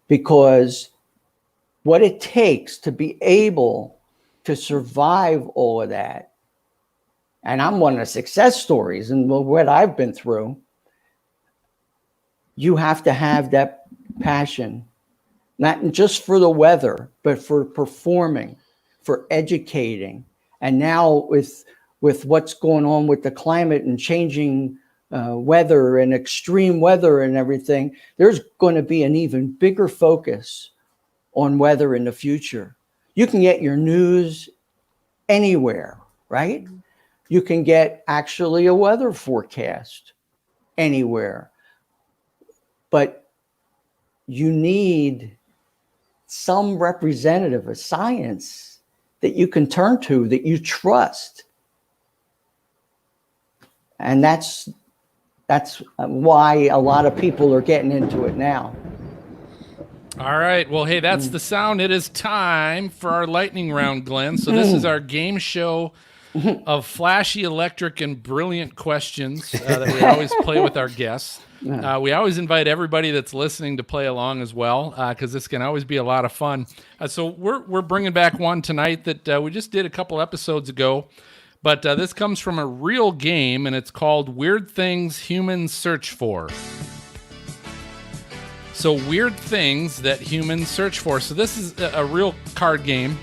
Because what it takes to be able to survive all of that, and I'm one of the success stories and what I've been through, you have to have that passion, not just for the weather, but for performing, for educating. And now with what's going on with the climate and changing weather and extreme weather and everything, there's going to be an even bigger focus on weather in the future. You can get your news anywhere, right? You can get actually a weather forecast anywhere. But you need some representative of science that you can turn to, that you trust. And that's why a lot of people are getting into it now.
All right. Well, hey, that's the sound. It is time for our lightning round, Glenn. So this is our game show of flashy, electric, and brilliant questions that we always play with our guests. We always invite everybody that's listening to play along as well, because this can always be a lot of fun. So we're bringing back one tonight that we just did a couple episodes ago, but this comes from a real game, and it's called Weird Things Humans Search For. So weird things that humans search for. So this is a real card game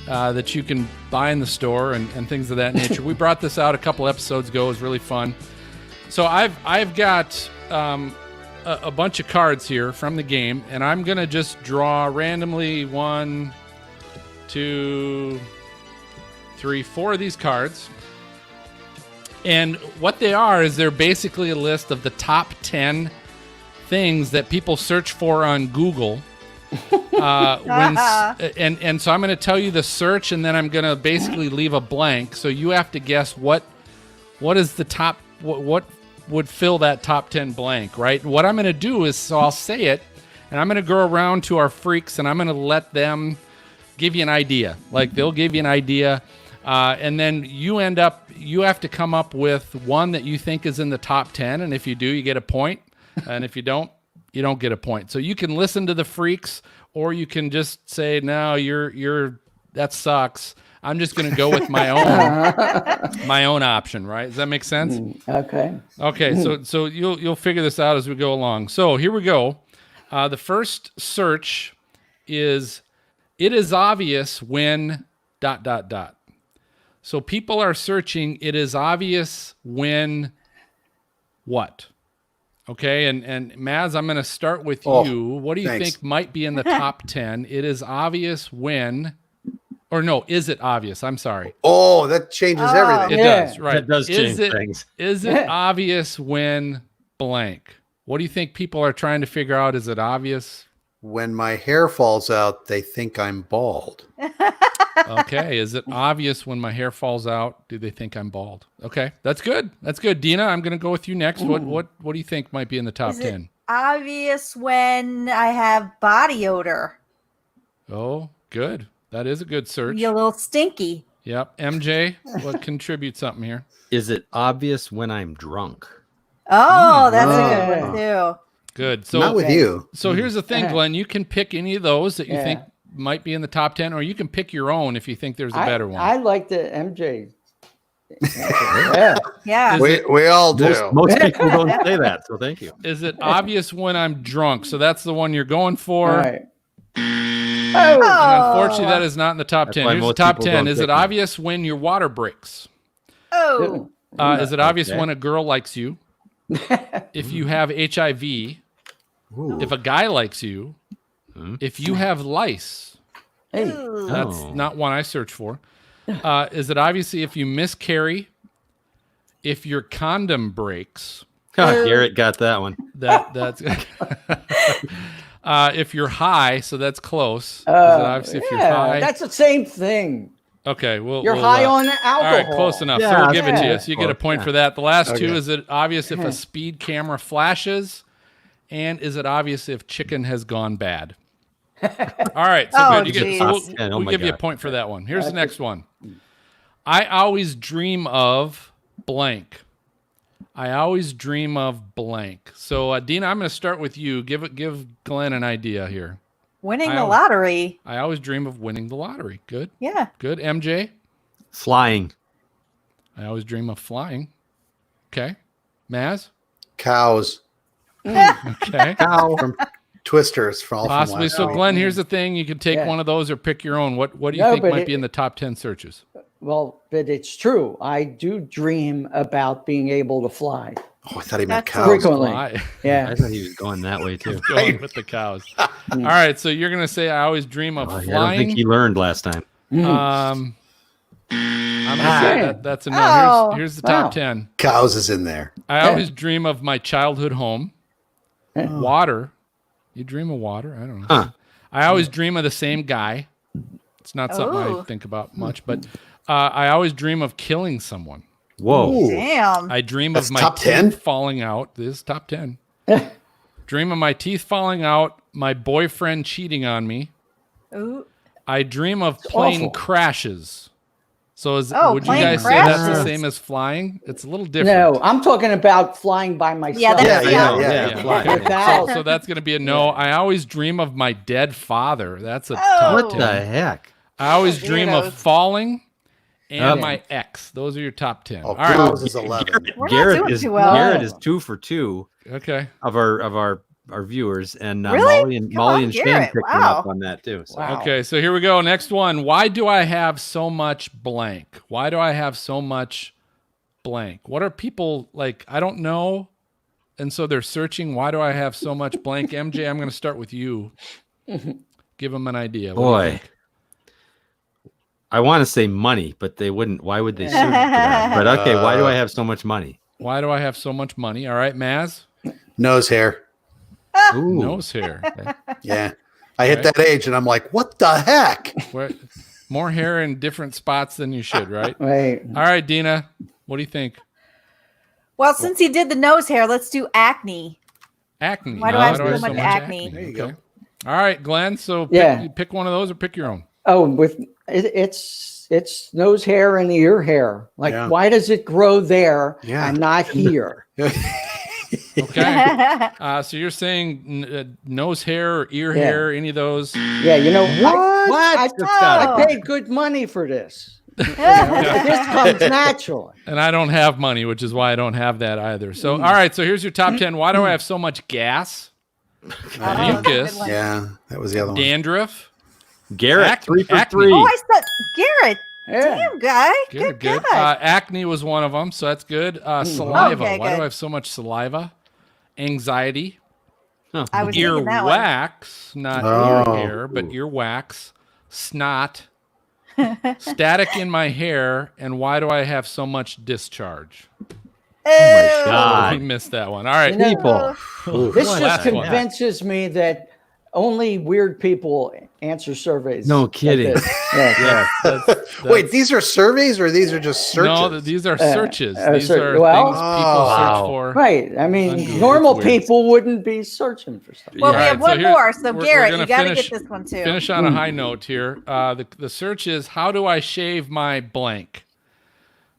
that you can buy in the store and things of that nature. We brought this out a couple episodes ago. It was really fun. So I've got a bunch of cards here from the game, and I'm gonna just draw randomly 1, 2, 3, 4 of these cards. And what they are is they're basically a list of the top 10 things that people search for on Google. And so I'm going to tell you the search, and then I'm going to basically leave a blank. So you have to guess what is the top, what would fill that top 10 blank, right? What I'm going to do is, so I'll say it, and I'm going to go around to our freaks, and I'm going to let them give you an idea. Like, they'll give you an idea, and then you have to come up with one that you think is in the top 10, and if you do, you get a point, and if you don't get a point. So you can listen to the freaks, or you can just say, no, that sucks. I'm just going to go with my own option, right? Does that make sense?
Okay.
Okay, so you'll figure this out as we go along. So here we go. The first search is, it is obvious when ... So people are searching, it is obvious when what? Okay, and Maz, I'm going to start with you. What do you think might be in the top 10? It is obvious when, or no, is it obvious? I'm sorry.
Oh, that changes everything.
It does, right.
That does change things.
Is it obvious when blank? What do you think people are trying to figure out? Is it obvious?
When my hair falls out, they think I'm bald.
Okay. Is it obvious when my hair falls out? Do they think I'm bald? Okay. That's good. That's good. Dina, I'm going to go with you next. What do you think might be in the top 10?
Obvious when I have body odor.
Oh, good. That is a good search.
Be a little stinky.
Yep. MJ, what contributes something here?
Is it obvious when I'm drunk?
Oh, that's a good one too.
Good. So
not with you.
So here's the thing, Glenn. You can pick any of those that you think might be in the top 10, or you can pick your own if you think there's a better one.
I like the MJ.
Yeah.
We all do.
Most people don't say that, so thank you.
Is it obvious when I'm drunk? So that's the one you're going for.
All right.
And unfortunately, that is not in the top 10.
why
Here's the
most
top
people
10.
don't
Is
pick
it
them.
obvious when your water breaks?
Oh.
Is it obvious
Okay.
when a girl likes you? If you have HIV? If a guy likes you? If you have lice?
Hey.
Ooh.
That's not one I search for. Is it obviously if you miscarry? If your condom breaks?
Garrett got that one.
That's if you're high, so that's close. Is it obviously if you're high?
That's the same thing.
Okay,
You're high on alcohol.
All right, close enough. So
Yeah,
we'll give it to you.
yeah.
So you get a point for that. The last two,
Okay.
is it obvious if a speed camera flashes? And is it obvious if chicken has gone bad? All right, so
Oh,
good. You get,
geez.
so
Oh
we'll
my
give you a
God.
point for that one. Here's the next one. I always dream of blank. I always dream of blank. So, Dina, I'm going to start with you. Give Glenn an idea here.
Winning the lottery.
I always dream of winning the lottery. Good.
Yeah.
Good. MJ?
Flying.
I always dream of flying. Okay. Maz?
Cows.
Okay.
Cow.
From Twisters. From
Possibly.
last
So,
week.
Glenn, here's the thing. You can take one of those or pick your own. What do you
No,
think
but
might be in the top 10 searches?
Well, but it's true. I do dream about being able to fly.
Oh, I thought he meant
That's
cows.
Frequently.
Fly.
Yeah.
I thought he was going that way too.
Going with the cows. All right. So, you're going to say, I always dream of
I don't
flying.
think he learned last time.
I'm going to say that's a no.
Oh.
Here's the top
Wow.
10.
Cows is in there.
I always dream of my childhood home. Water. You dream of water? I don't know.
Huh.
I always dream of the same guy. It's not something I
Ooh.
think about much, but I always dream of killing someone.
Whoa.
Ooh.
Damn.
I dream
That's
of my
top
teeth
10?
falling out. This is top 10. Dream of my teeth falling out, my boyfriend cheating on me.
Ooh.
I dream of plane
awful.
crashes. So would you
plane
guys say that's the
crashes.
same as flying? It's a little different.
No, I'm talking about flying by myself.
Yeah, that's
Yeah.
Flying.
Okay.
Without-
So that's going to be a no. I always dream of my dead father. That's a
Oh.
top
What
10.
the heck?
I always dream of
Weirdos.
falling and
Oh.
my ex. Those are your top 10.
Oh,
All right.
cows is 11.
We're not
Garrett
doing
is
too well.
Garrett is 2 for 2
Okay.
of our viewers, and
Really?
Molly and
Come on,
Shane
Garrett.
picked one
Wow.
up on that too. So.
Wow.
Okay. So here we go. Next one. Why do I have so much blank? Why do I have so much blank? What are people like? I don't know. And so they're searching. Why do I have so much blank? MJ, I'm going to start with you. Give them an idea. What do you
Boy.
think?
I want to say money, but they wouldn't. Why would they search for that? But okay, why do I have so much money?
Why do I have so much money? All right, Maz.
Nose hair.
Ooh.
Nose hair.
Yeah. I hit
Okay.
that age and I'm like, what the heck?
Where, more hair in different spots than you should, right?
Right.
All right, Dina. What do you think?
Well, since he did the nose hair, let's do acne.
Acne.
Why do I have so much acne?
There you go.
All right, Glenn. So
Yeah.
pick one of those or pick your own.
Oh, it's nose hair and ear hair. Like,
Yeah.
why does it grow there
Yeah.
and not here?
Okay. So you're saying nose hair or ear
Yeah.
hair, any of those?
Yeah, you know
What?
I
Oh.
paid good money for this. This comes naturally.
And I don't have money, which is why I don't have that either. So, all right. So here's your top 10. Why do I have so much gas?
that's a
Mucus.
good one.
Yeah, that was the other one.
Dandruff.
Garrett, 3 for
Acne.
3.
Oh, I said Garrett.
Yeah.
Damn, guy.
Good, good.
God.
Acne was one of them, so that's good. Saliva.
Okay,
Why do
good.
I have so much saliva? Anxiety.
I was thinking that one.
Earwax, not
Oh.
ear hair, but earwax. Snot. Static in my hair. And why do I have so much discharge?
Oh
God.
We missed that one. All right.
You know,
People.
This
What?
just
Last one.
convinces me that only weird people answer surveys.
No
like
kidding.
this. Yeah.
Yeah.
Wait, these are surveys or these are just searches?
No, these are searches. These
search-
are
well-
things people search
Wow.
for.
Right. I mean,
Unbelievable.
normal
It's weird.
people wouldn't be searching for stuff.
Well,
Yeah.
we have
All right,
one
so here-
more. So,
we're
Garrett,
gonna
you got to
finish-
get this one too.
Finish on a high note here. The search is, how do I shave my blank?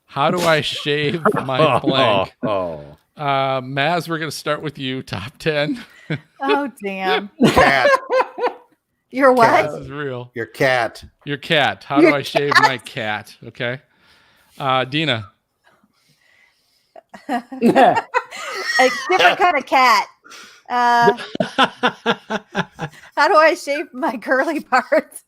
How do I shave my blank?
Oh.
Maz, we're going to start with you. Top 10.
Oh, damn.
Cat.
You're
This
what?
is real.
Your cat.
Your cat. How do I shave my cat? Okay. Dina.
A different kind of cat. How do I shave my curly parts?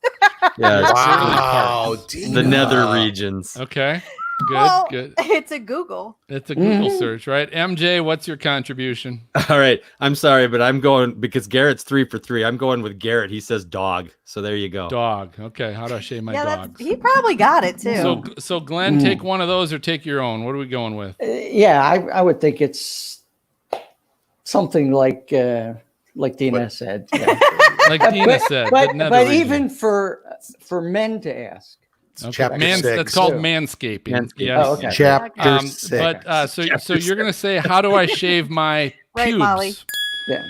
Yeah.
Wow, Dina.
The nether regions.
Okay. Good.
Well,
Good.
it's a Google.
It's a Google search, right? MJ, what's your contribution?
All right. I'm sorry, but I'm going because Garrett's 3 for 3. I'm going with Garrett. He says dog. So there you go.
Dog. Okay. How do I shave my
Yeah,
dogs?
he probably got it too.
So Glenn, take one of those or take your own. What are we going with?
Yeah, I would think it's something like Dina said. Yeah.
Like Dina said,
but
nether
but
region.
even for men to ask.
Okay.
Chapter
That's
6.
called
Too.
manscaping.
Manscaping.
Yes.
Oh, okay.
Chapter 6.
But so you're gonna say, how do I shave my
Right,
pubes?
Molly.
Yeah.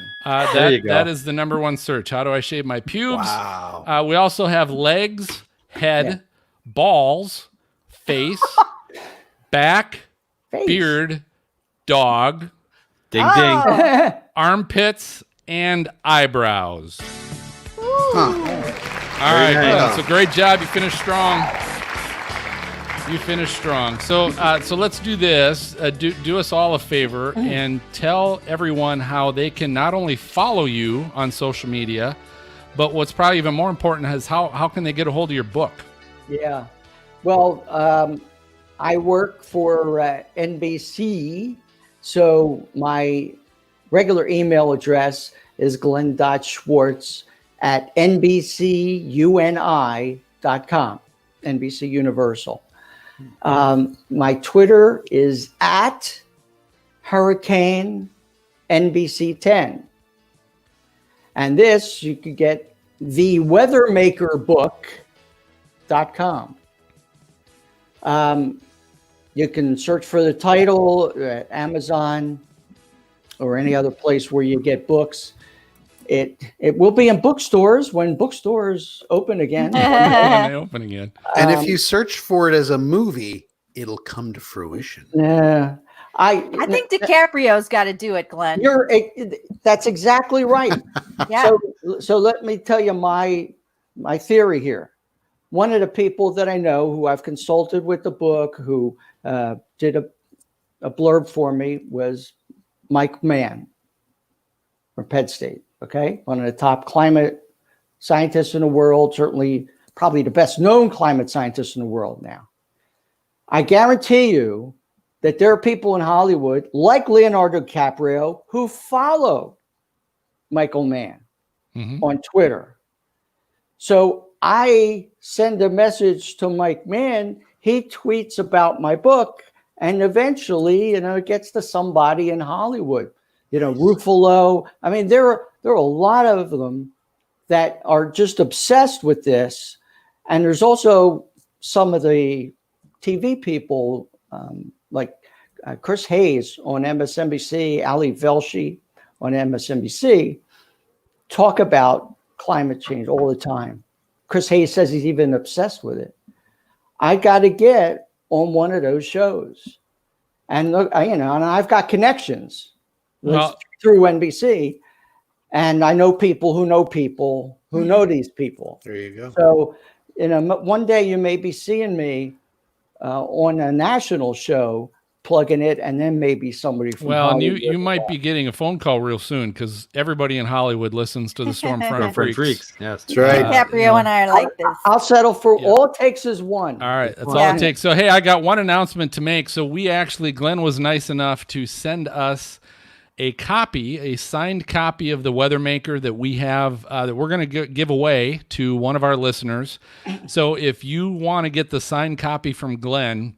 There you go.
That is the number one search. How do I shave my pubes?
Wow.
We also have legs, head,
Yeah.
balls, face, back,
Face.
beard, dog,
Ding
Oh.
ding.
armpits, and eyebrows.
Huh.
All right,
nice.
yeah, so great job. You finished strong. You finished strong. So let's do this. Do us all a favor and tell everyone how they can not only follow you on social media, but what's probably even more important is how can they get a hold of your book?
Yeah. Well, I work for NBC, so my regular email address is glenn.schwartz@nbcuni.com, NBC Universal. My Twitter is @Hurricane NBC10. And this, you could get theweathermakerbook.com. You can search for the title at Amazon or any other place where you get books. It will be in bookstores when bookstores open again.
When they open again.
And if you search for it as a movie, it'll come to fruition.
I think DiCaprio's got to do it, Glenn.
That's exactly right.
Yeah.
So let me tell you my theory here. One of the people that I know who I've consulted with the book, who did a blurb for me, was Mike Mann from Penn State. Okay, one of the top climate scientists in the world, certainly probably the best known climate scientist in the world now. I guarantee you that there are people in Hollywood like Leonardo DiCaprio who follow Michael Mann on Twitter. So I send a message to Mike Mann. He tweets about my book, and eventually, it gets to somebody in Hollywood. Ruffalo. I mean, there are a lot of them that are just obsessed with this, and there's also some of the TV people like Chris Hayes on MSNBC, Ali Velshi on MSNBC talk about climate change all the time. Chris Hayes says he's even obsessed with it. I got to get on one of those shows, and look, and I've got connections through NBC, and I know people who know these people.
There you go.
So, one day you may be seeing me on a national show, plugging it, and then maybe somebody from Hollywood.
And you might be getting a phone call real soon because everybody in Hollywood listens to the Stormfront Freaks.
Yes,
that's right.
DiCaprio and I are like this.
I'll settle for all it takes is one.
All right, that's all it takes. So, hey, I got one announcement to make. So Glenn was nice enough to send us a signed copy of The Weathermaker that we have that we're going to give away to one of our listeners. So if you want to get the signed copy from Glenn,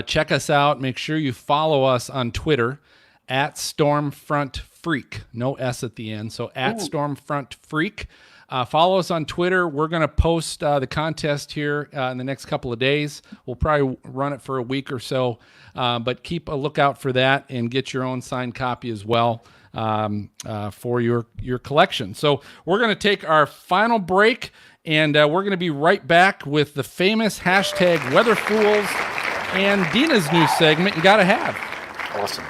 check us out. Make sure you follow us on Twitter at Stormfront Freak. No S at the end. So at Stormfront Freak. Follow us on Twitter. We're going to post the contest here in the next couple of days. We'll probably run it for a week or so, but keep a lookout for that and get your own signed copy as well for your collection. So we're going to take our final break, and we're going to be right back with the famous hashtag Weather Fools and Dina's new segment, You Gotta Have.
Awesome.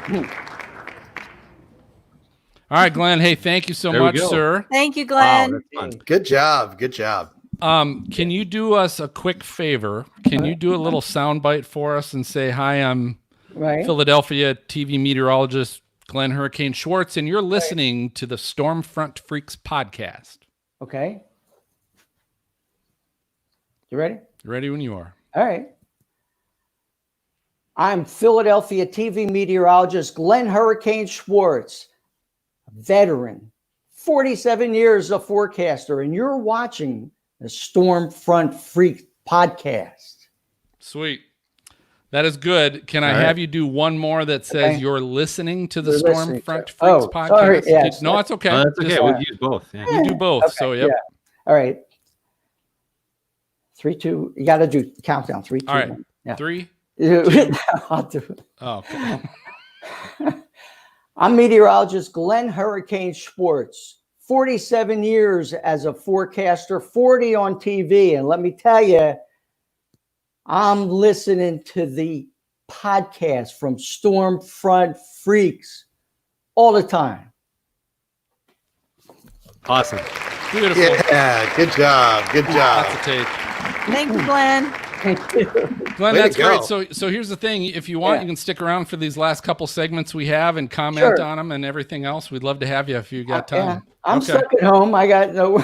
All right, Glenn. Hey, thank you so much, sir.
Thank you, Glenn.
Wow, that's fun.
Good job. Good job.
Can you do us a quick favor? Can you do a little soundbite for us and say, hi, I'm Philadelphia TV meteorologist Glenn Hurricane Schwartz, and you're listening to the Stormfront Freaks podcast.
Okay. You ready?
Ready when you are.
All right. I'm Philadelphia TV meteorologist Glenn Hurricane Schwartz, veteran, 47 years a forecaster, and you're watching the Stormfront Freak podcast.
Sweet. That is good. Can I have you do one more that says you're listening to the Stormfront Freaks podcast?
Sorry. Yes.
No, it's okay.
That's okay. We'll use both. Yeah.
You do both. Okay, so, yep.
Yeah. All right. 3, 2. You got to do countdown. 3, 2,
all right.
1. Yeah.
3.
I'll do it.
Oh, okay.
I'm meteorologist Glenn Hurricane Schwartz, 47 years as a forecaster, 40 on TV. And let me tell you, I'm listening to the podcast from Stormfront Freaks all the time.
Awesome.
Beautiful.
Yeah, good job. Good job.
That's a take.
Thank you, Glenn.
Glenn,
Way
that's
to go.
great. So here's the thing. If you want, you can stick around for these last couple segments we have and comment on them and everything else. We'd love to have you if you got time.
Yeah. I'm stuck at home. I got no.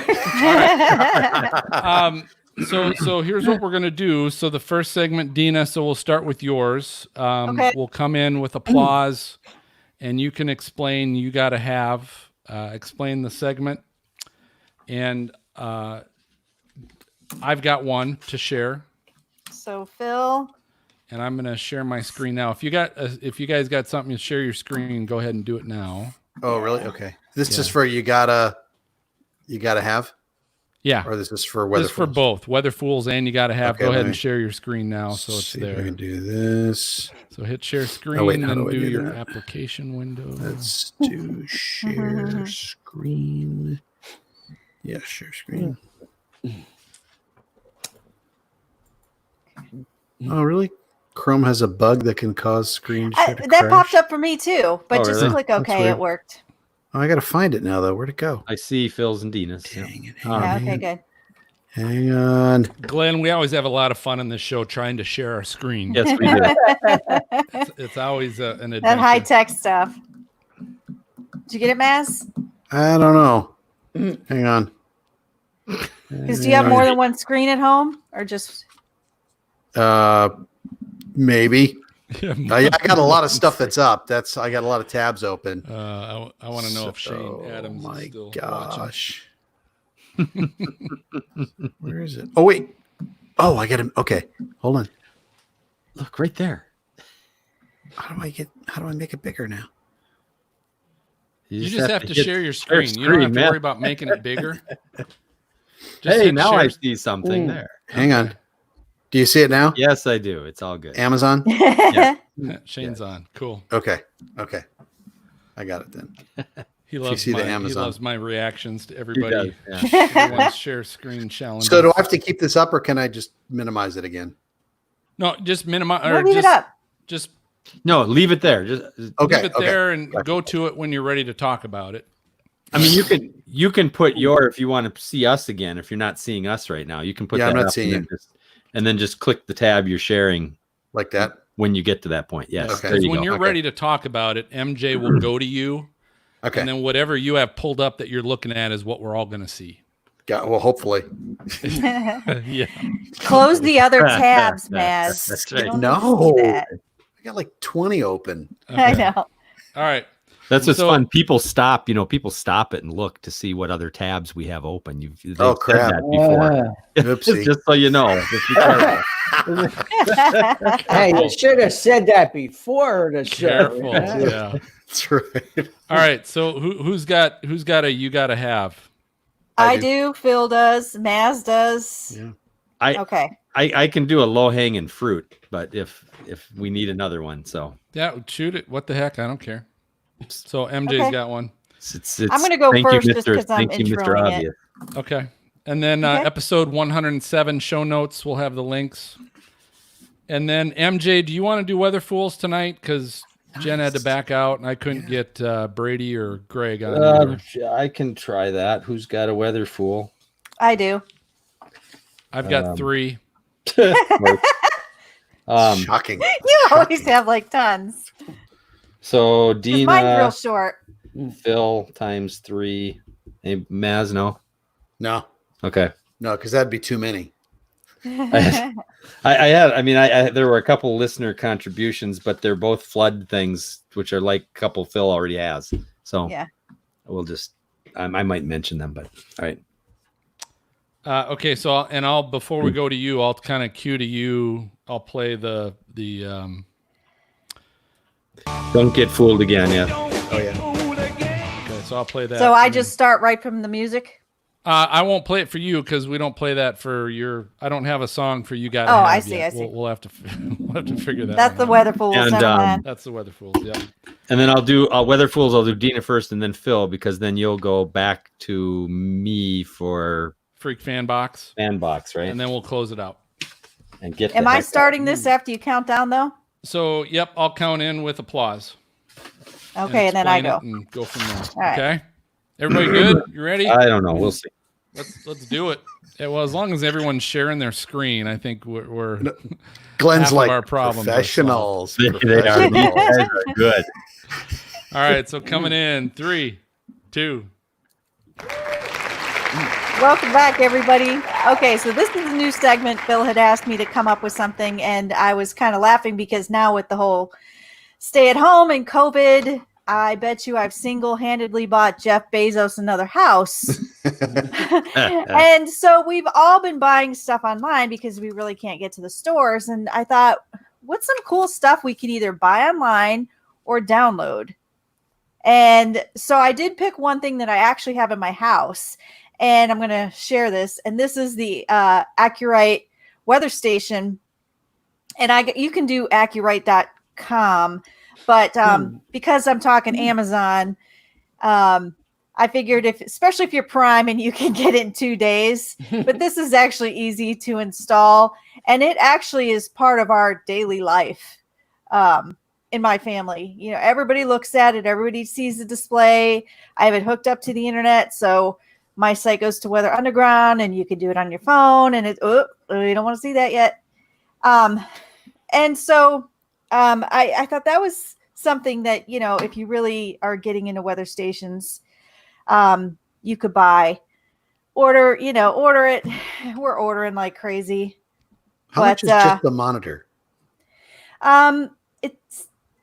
So here's what we're going to do. So the first segment, Dina, so we'll start with yours. We'll come in with applause, and you can explain You Gotta Have, explain the segment. And I've got one to share.
So, Phil.
And I'm going to share my screen now. If you guys got something to share your screen, go ahead and do it now.
Oh, really? Okay. This is for you gotta have?
Yeah.
Or this is for Weather
This is for
Fools?
both Weather Fools and You Gotta Have.
Okay,
go ahead and share your screen now, so it's
See if I
there.
can do this.
So hit share screen,
Oh, wait, how
and
do I
do
do
your
that?
application window.
Let's do share screen. Yeah, share screen. Oh, really? Chrome has a bug that can cause screen share to
That
crash?
popped up for me too, but
Oh,
just
really?
click
That's
OK.
weird.
It worked.
Oh, I got to find it now, though. Where'd it go?
I see Phil's and Dina's. Yeah.
Dang it.
Yeah, okay, good.
Hang on.
Glenn, we always have a lot of fun in this show trying to share our screen.
Yes, we do.
It's always an adventure.
That high tech stuff. Did you get it, Maz?
I don't know. Hang on.
Because do you have more than one screen at home, or just?
Maybe. I got a lot of stuff that's up. I got a lot of tabs open.
I want to know if Shane Adams is still watching.
Gosh. Where is it? Oh, wait. Oh, I got him. Okay. Hold on.
Look right there.
How do I make it bigger now?
You just have to
hit
share your screen. You don't have to worry about making it bigger. Just
Hey,
hit
now
share.
I see something there.
Hang on. Do you see it now?
Yes, I do. It's all good.
Amazon?
Shane's on. Cool.
Okay. I got it then.
He loves
see the
he
Amazon.
loves my reactions to
He
everybody.
does, yeah.
Everyone's share screen challenge.
So do I have to keep this up or can I just minimize it again?
No, just minimize
No,
or
leave it up.
just
No, leave it there. Just
Okay.
leave it there and go to it when you're ready to talk about it.
I mean, you can put your, if you want to see us again, if you're not seeing us right now, you can put
Yeah,
that
I'm not
up
seeing
and then just click the tab you're sharing
Like that?
when you get to that point. Yes.
Okay.
There you
When
go.
you're ready to talk about it, MJ will go to you,
Okay.
and then whatever you have pulled up that you're looking at is what we're all going to see.
Well, hopefully.
Yeah.
Close the other tabs, Maz.
That's
You
right.
don't need to
No.
see that.
I got like 20 open.
I know.
All right.
That's what's
So-
fun. People stop it and look to see what other tabs we have open. They've
Oh,
said
crap.
that before.
Oopsie.
Just so you know. Just be careful.
Hey, you should have said that before the show.
Careful.
Yeah.
Yeah.
That's right.
All right. So who's got a you got to have?
I do. Phil does. Maz does.
Yeah.
Okay.
I can do a low hanging fruit, but if we need another one, so
Yeah, shoot it. What the heck? I don't care. So MJ's
Okay.
got one.
it's
I'm gonna go
thank
first
you,
just
Mr.
'cause I'm
Thank you, Mr.
introing it.
Obvious.
Okay. And then
Okay.
episode 107 show notes, we'll have the links. And then MJ, do you want to do Weather Fools tonight? Because Jen had to back out and I couldn't get Brady or Greg on. either.
I can try that. Who's got a weather fool?
I do.
I've got 3.
Shocking.
You always have like tons.
So
'Cause mine's real
Dina,
short.
Phil times 3. Hey, Maz, no?
No,
Okay.
because that'd be too many.
I there were a couple listener contributions, but they're both flood things, which are like a couple Phil already has. So
Yeah.
we'll just, I might mention them, but all right.
Okay, so I'll before we go to you, I'll kind of cue to you. I'll play the
Don't get fooled again. Yeah.
Oh, yeah.
okay, so I'll play that.
So I
and then-
just start right from the music.
I won't play it for you because we don't play that for your. I don't have a song for you guys.
Oh, I see, I see.
We'll have to we'll have to figure that.
That's the
one out.
Weather Fools.
And,
Never mind.
That's the Weather Fools. Yeah.
And then I'll do Weather Fools. I'll do Dina first and then Phil, because then you'll go back to me for
Freak Fan Box,
Sandbox, right?
and then we'll close it out.
And get
Am
the
I
heck
starting this after you count down though?
So, yep, I'll count in with applause.
Okay, and then I
explain
go.
it and go from there.
All right.
Okay. Everybody good? You ready?
I don't know. We'll see.
Let's do it. Yeah, well, as long as everyone's sharing their screen, I think we're
Glenn's
half of
like
our problems are
professionals.
They are. These
Professionals.
guys are good.
all right. So coming in 3, 2.
Welcome back, everybody. Okay, so this is a new segment. Phil had asked me to come up with something, and I was kind of laughing because now with the whole stay at home and COVID, I bet you I've single-handedly bought Jeff Bezos another house. And so we've all been buying stuff online because we really can't get to the stores. And I thought, what's some cool stuff we can either buy online or download? And so I did pick one thing that I actually have in my house, and I'm going to share this. And this is the Accurite weather station. And you can do accurite.com, but because I'm talking Amazon, I figured especially if you're Prime and you can get it in 2 days, but this is actually easy to install, and it actually is part of our daily life in my family. You know, everybody looks at it, everybody sees the display. I have it hooked up to the internet, so my site goes to Weather Underground, and you can do it on your phone, and you don't want to see that yet. And so I thought that was something that, you know, if you really are getting into weather stations, you could order it. We're ordering like crazy.
How much is just the monitor?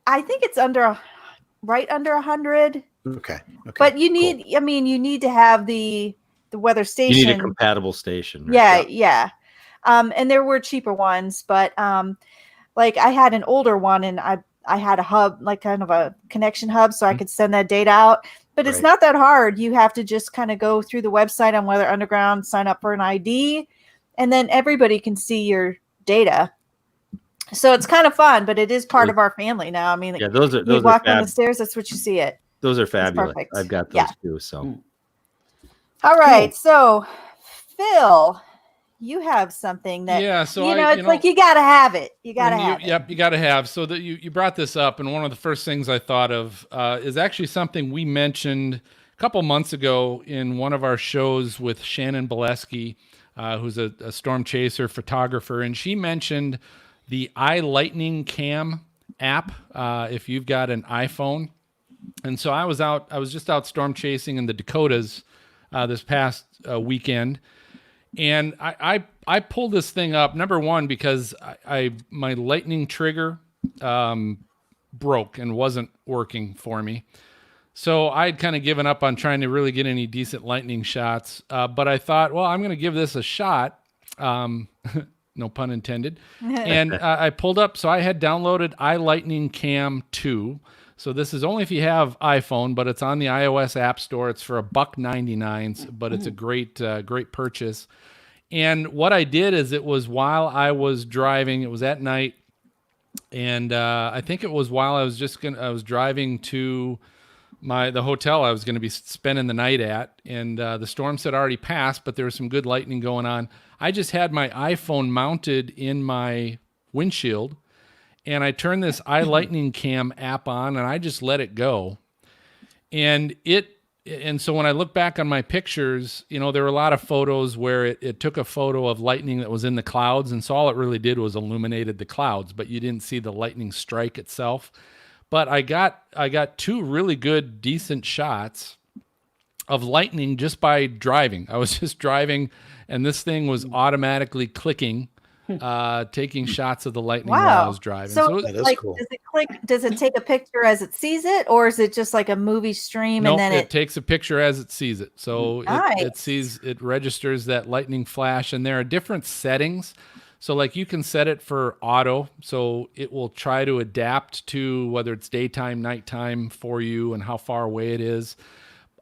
I think it's right under 100.
Okay.
But you need, I mean, you need to have the weather station.
You need a compatible station.
Right? Yeah. And there were cheaper ones, but like I had an older one, and I had a hub, like kind of a connection hub, so I could send that data out. But it's not that hard. You have to just kind of go through the website on Weather Underground, sign up for an ID, and then everybody can see your data. So it's kind of fun, but it is part of our family now. I mean,
yeah, those are
you walk down the stairs, that's what you see it.
Those are fabulous.
Perfect.
I've got those too. So,
all right. So, Phil, you have something that it's like you got to have it. You got to have it.
Yep, you got to have. So that you brought this up, and one of the first things I thought of is actually something we mentioned a couple months ago in one of our shows with Shannon Bolesky, who's a storm chaser photographer, and she mentioned the iLightning Cam app if you've got an iPhone. And so I was just out storm chasing in the Dakotas this past weekend. And I pulled this thing up, number one, because my lightning trigger broke and wasn't working for me. So I'd kind of given up on trying to really get any decent lightning shots. But I thought, well, I'm going to give this a shot. No pun intended. And I pulled up, so I had downloaded iLightning Cam 2. So this is only if you have iPhone, but it's on the iOS App Store. It's for $1.99, but it's a great purchase. And what I did is, it was while I was driving. It was at night, and I think it was while I was driving to the hotel I was going to be spending the night at, and the storms had already passed, but there was some good lightning going on. I just had my iPhone mounted in my windshield, and I turned this iLightning Cam app on, and I just let it go. And so when I look back on my pictures, there were a lot of photos where it took a photo of lightning that was in the clouds, and so all it really did was illuminated the clouds, but you didn't see the lightning strike itself. But I got two really good, decent shots of lightning just by driving. I was just driving, and this thing was automatically clicking, taking shots of the lightning while I was driving.
So
that is cool.
Does it click? Does it take a picture as it sees it, or is it just like a movie stream?
Nope,
and then
it takes a picture as it sees it. So it registers that lightning flash, and there are different settings. So like you can set it for auto, so it will try to adapt to whether it's daytime, nighttime for you, and how far away it is.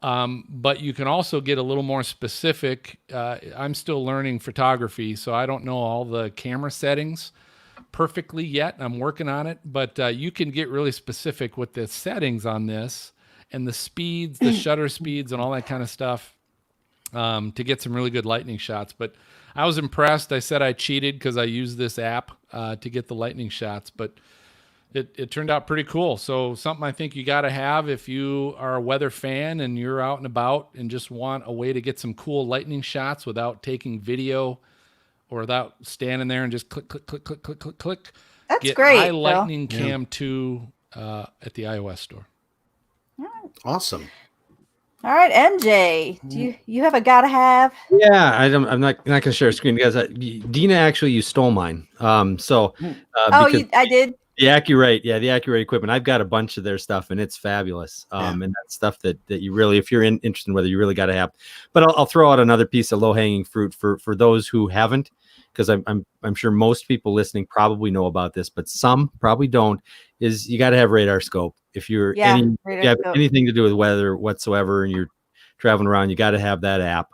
But you can also get a little more specific. I'm still learning photography, so I don't know all the camera settings perfectly yet. I'm working on it, but you can get really specific with the settings on this and the speeds, the shutter speeds, and all that kind of stuff to get some really good lightning shots. But I was impressed. I said I cheated because I used this app to get the lightning shots, but it turned out pretty cool. So something I think you got to have if you are a weather fan and you're out and about and just want a way to get some cool lightning shots without taking video or without standing there and just click, click, click, click, click, click, click.
That's
get
great.
iLightning Cam 2 at the iOS store.
Awesome.
All right, MJ, do you have a gotta have?
Yeah, I'm not gonna share a screen, guys. Dina, actually, you stole mine. I did. The Accurate equipment. I've got a bunch of their stuff, and it's fabulous. And that's stuff that you really, if you're interested in weather, you really got to have. But I'll throw out another piece of low hanging fruit for those who haven't, because I'm sure most people listening probably know about this, but some probably don't. Is you got to have radar scope. If you're anything to do with weather whatsoever, and you're traveling around, you got to have that app.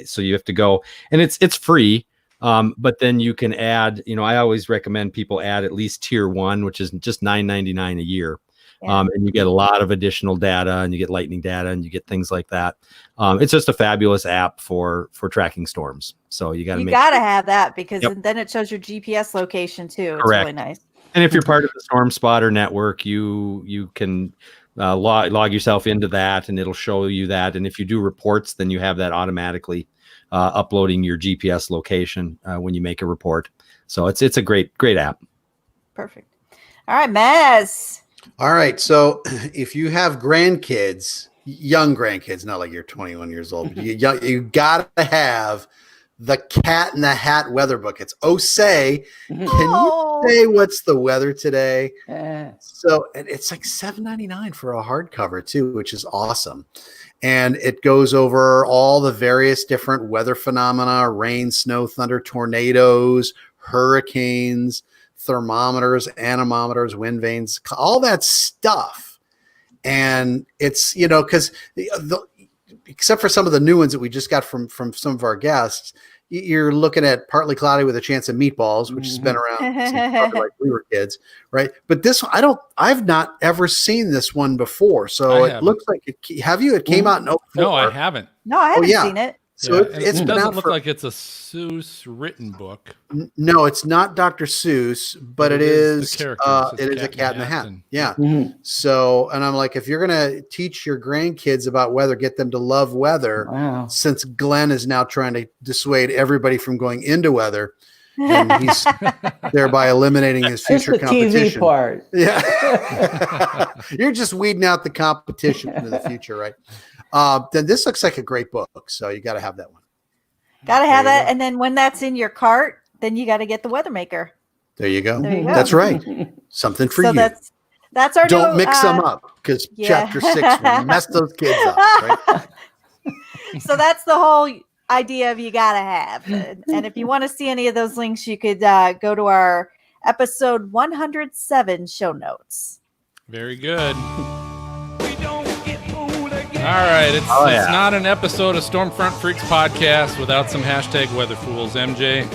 So you have to go, and it's free. But then you can add, I always recommend people add at least tier 1, which is just $9.99 a year. And you get a lot of additional data, and you get lightning data, and you get things like that. It's just a fabulous app for tracking storms. So you got to
have that, because then it shows your GPS location too. It's
Correct.
really nice.
And if you're part of the Storm Spotter network, you can log yourself into that, and it'll show you that. And if you do reports, then you have that automatically uploading your GPS location when you make a report. So it's a great app.
Perfect. All right, Maz.
All right. So if you have grandkids, young grandkids, not like you're 21 years old, but you got to have the Cat in the Hat weather book. It's Say. Can
Oh.
you say what's the weather today?
Eh.
So, and it's like $7.99 for a hardcover too, which is awesome. And it goes over all the various different weather phenomena: rain, snow, thunder, tornadoes, hurricanes, thermometers, anemometers, wind vanes, all that stuff. And it's, because except for some of the new ones that we just got from some of our guests, you're looking at partly cloudy with a chance of meatballs, which has been around since probably like we were kids, right? But this one, I've not ever seen this one before. So it looks like it came out in 04.
No, I haven't.
No, I haven't seen it.
So
Yeah,
it's
it
been
doesn't
out
look
for,
like it's a Seuss written book.
no, it's not Dr. Seuss, but it is
the characters.
it is a Cat in the Hat.
and-
Yeah.
Mhm.
So, and I'm like, if you're going to teach your grandkids about weather, get them to love weather,
Wow.
since Glenn is now trying to dissuade everybody from going into weather, and he's thereby eliminating his
Just
future
the TV
competition.
part.
Yeah. You're just weeding out the competition into the future, right? Then this looks like a great book. So you got to have that one.
Gotta have
There you
that. And then when that's in your cart, then you got to get the weather maker.
There you go.
There you go.
That's right. Something for
So
you.
that's our
Don't
new,
mix them up, because
yeah.
chapter 6 will mess those kids up, right?
So that's the whole idea of you gotta have. And if you want to see any of those links, you could go to our episode 107 show notes.
Very good. All right, it's not an episode of Stormfront Freaks podcast without some hashtag Weather Fools. MJ.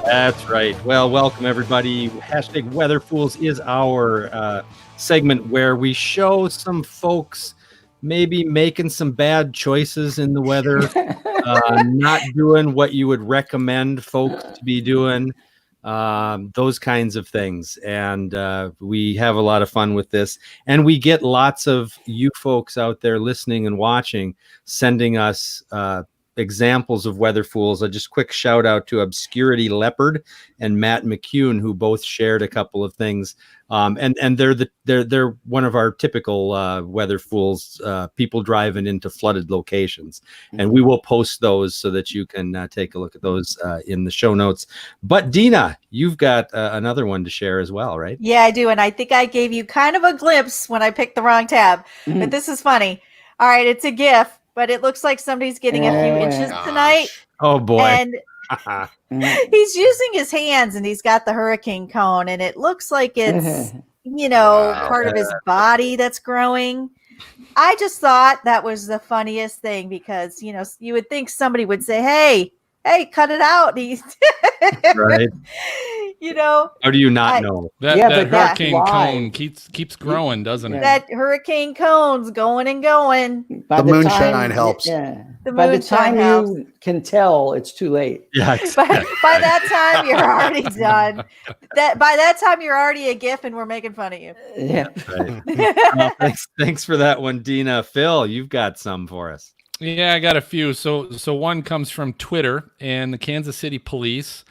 That's right. Well, welcome everybody. Hashtag Weather Fools is our segment where we show some folks maybe making some bad choices in the weather, not doing what you would recommend folks to be doing, those kinds of things. And we have a lot of fun with this. And we get lots of you folks out there listening and watching, sending us examples of weather fools. A just quick shout out to Obscurity Leopard and Matt McCune, who both shared a couple of things. And they're one of our typical weather fools, people driving into flooded locations. And we will post those so that you can take a look at those in the show notes. But Dina, you've got another one to share as well, right?
Yeah, I do. And I think I gave you kind of a glimpse when I picked the wrong tab. But this is funny. All right, it's a GIF, but it looks like somebody's getting a few inches tonight.
Oh boy.
And he's using his hands and he's got the hurricane cone, and it looks like it's, part of his body that's growing. I just thought that was the funniest thing because, you would think somebody would say, hey, cut it out. He's
Right. How do you not know?
That
but that's
hurricane
why.
cone keeps growing, doesn't it?
that hurricane cone's going and going.
By
The moonshine helps.
Yeah.
The
By the
moonshine
time
helps.
you can tell, it's too late.
Yeah.
By that time, you're already done. By that time, you're already a GIF, and we're making fun of you.
Yeah.
Right. Well, thanks for that one, Dina. Phil, you've got some for us.
Yeah, I got a few. So one comes from Twitter and the Kansas City Police.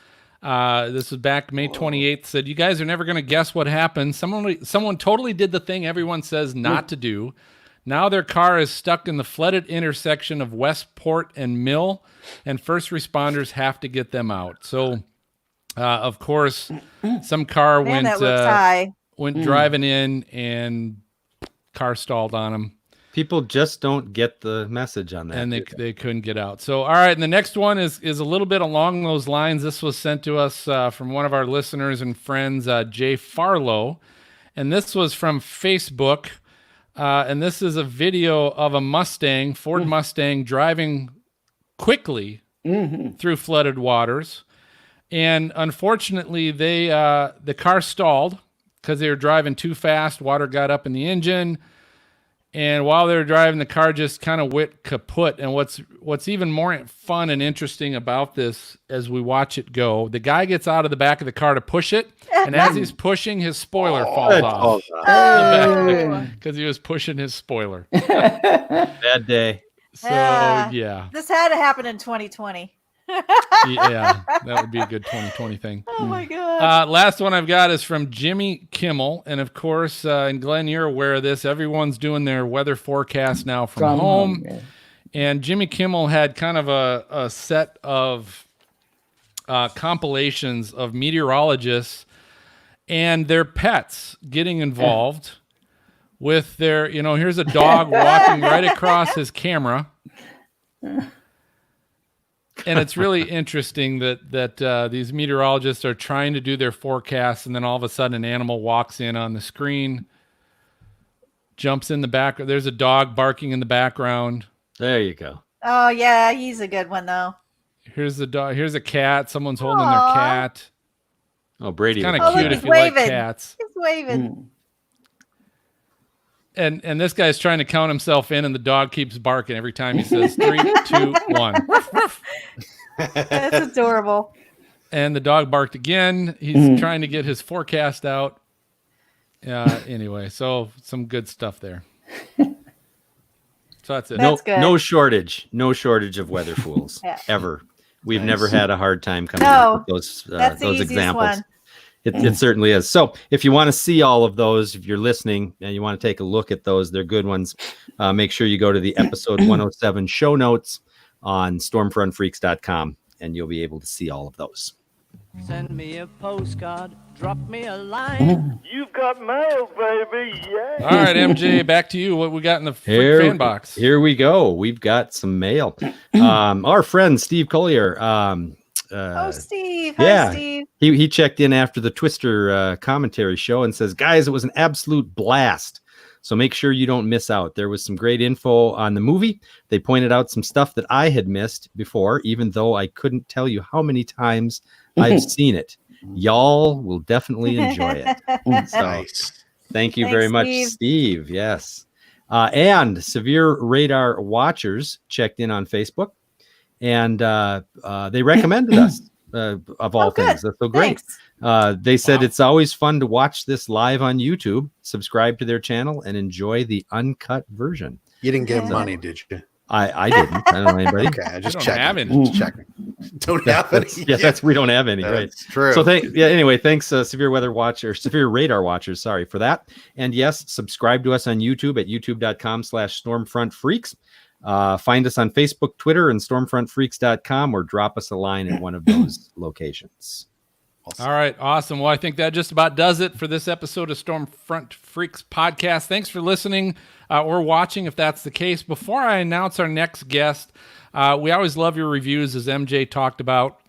This was back May 28th. Said, "You guys are never going to guess what happened. Someone totally did the thing everyone says not to do. Now their car is stuck in the flooded intersection of Westport and Mill, and first responders have to get them out." So, of course, some car
Man, that looks high.
went driving in, and car stalled on them.
People just don't get the message on that.
And they couldn't get out. So, all right. And the next one is a little bit along those lines. This was sent to us from one of our listeners and friends, Jay Farlow. And this was from Facebook. And this is a video of a Ford Mustang, driving quickly through flooded waters. And unfortunately, the car stalled because they were driving too fast. Water got up in the engine. And while they were driving, the car just kind of went kaput. And what's even more fun and interesting about this as we watch it go, the guy gets out of the back of the car to push it. And as he's pushing, his spoiler falls off. Because he was pushing his spoiler.
Bad day.
So, yeah.
This had to happen in 2020.
Yeah, that would be a good 2020 thing.
Oh, my God.
Last one I've got is from Jimmy Kimmel. And, of course, and Glenn, you're aware of this. Everyone's doing their weather forecast now from home.
Yeah.
And Jimmy Kimmel had kind of a set of compilations of meteorologists and their pets getting involved with their, here's a dog walking right across his camera. And it's really interesting that these meteorologists are trying to do their forecasts, and then all of a sudden an animal walks in on the screen, jumps in the back. There's a dog barking in the background.
There you go.
Oh yeah, he's a good one though.
Here's the dog. Here's a cat. Someone's holding their
Aw.
cat.
Oh, Brady.
Kind
Oh,
of
look,
cute
he's
if you like
waving.
cats.
He's waving.
And this guy's trying to count himself in, and the dog keeps barking every time he says 3, 2, 1.
That's adorable.
And the dog barked again. He's trying to get his forecast out. Anyway, so some good stuff there. So that's it.
That's good.
No shortage of weather fools
Yeah.
ever. We've never had a hard time coming
No,
up with
that's the
those
easiest
examples.
one.
It certainly is. So if you want to see all of those, if you're listening and you want to take a look at those, they're good ones. Make sure you go to the episode 107 show notes on stormfrontfreaks.com, and you'll be able to see all of those.
Send me a postcard, drop me a line.
You've got mail, baby. Yeah.
All right, MJ, back to you. What we got in the fan box?
Here we go. We've got some mail. Our friend Steve Collier.
Steve.
yeah.
Hi, Steve.
He checked in after the Twister commentary show and says, guys, it was an absolute blast. So make sure you don't miss out. There was some great info on the movie. They pointed out some stuff that I had missed before, even though I couldn't tell you how many times I've seen it. Y'all will definitely enjoy it. So,
Nice.
thank you
Thanks,
very much,
Steve.
Steve. Yes. And Severe Radar Watchers checked in on Facebook, and they recommended us of all
good.
things. That's so great.
Thanks.
They said it's always fun to watch this live on YouTube. Subscribe to their channel and enjoy the uncut version.
You didn't get
Yeah.
money, did you?
I didn't. I don't know anybody.
Okay, I just
don't
checking.
have any.
Just checking. Don't have any.
We don't have any, right?
That's true.
So anyway, thanks Severe Radar Watchers, sorry for that. And yes, subscribe to us on YouTube at youtube.com/stormfrontfreaks. Find us on Facebook, Twitter, and stormfrontfreaks.com, or drop us a line at one of those locations.
All right, awesome. Well, I think that just about does it for this episode of Stormfront Freaks podcast. Thanks for listening or watching, if that's the case. Before I announce our next guest, we always love your reviews, as MJ talked about.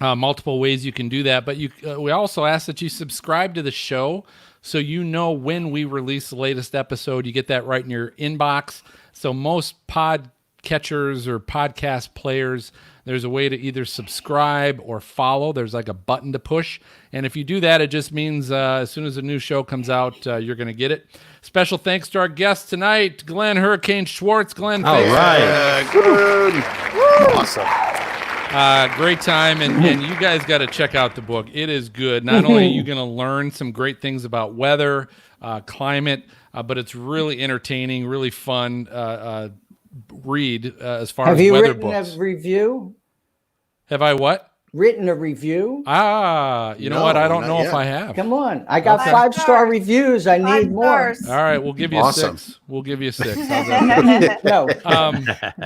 Multiple ways you can do that, but we also ask that you subscribe to the show so you know when we release the latest episode. You get that right in your inbox. So most podcatchers or podcast players, there's a way to either subscribe or follow. There's like a button to push. And if you do that, it just means as soon as a new show comes out, you're going to get it. Special thanks to our guest tonight, Glenn Hurricane Schwartz. Glenn,
All
thanks.
right.
Good. Awesome.
Great time. And you guys got to check out the book. It is good. Not only are you going to learn some great things about weather, climate, but it's really entertaining, really fun read as far
Have
as
you
weather
written
books.
a review?
Have I what?
Written a review?
You know what? I don't
not
know if
yet.
I have.
Come on. I got
Okay.
5-star
stars.
reviews. I
5
need more.
stars.
All right, we'll give you
Awesome.
a 6. We'll give you a 6. How's that?
No.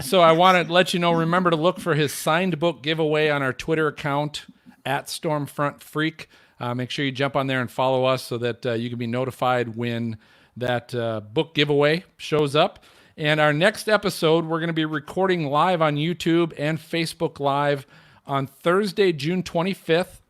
So I want to let you know, remember to look for his signed book giveaway on our Twitter account at Stormfront Freak. Make sure you jump on there and follow us so that you can be notified when that book giveaway shows up. And our next episode, we're going to be recording live on YouTube and Facebook Live on Thursday, June 25th.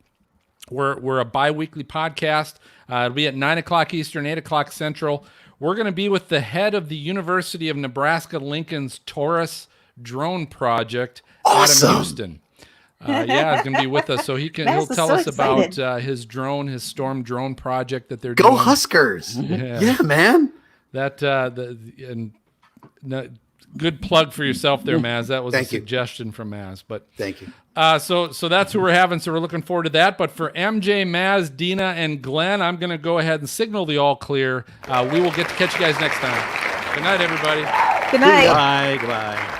We're a bi-weekly podcast. It'll be at 9 o'clock Eastern, 8 o'clock Central. We're going to be with the head of the University of Nebraska-Lincoln's Taurus drone project,
Awesome.
Adam Houston. He's going to be with us, so he'll
Mass is
tell
so
us about
excited.
his storm drone project that they're
Go
doing.
Huskers. Yeah, man.
Good plug for yourself there, Maz. That was
Thank
a
you.
suggestion from Maz. But
Thank you.
so that's who we're having. So we're looking forward to that. But for MJ, Maz, Dina, and Glenn, I'm going to go ahead and signal the all clear. We will get to catch you guys next time. Good night, everybody.
Good night.
Goodbye.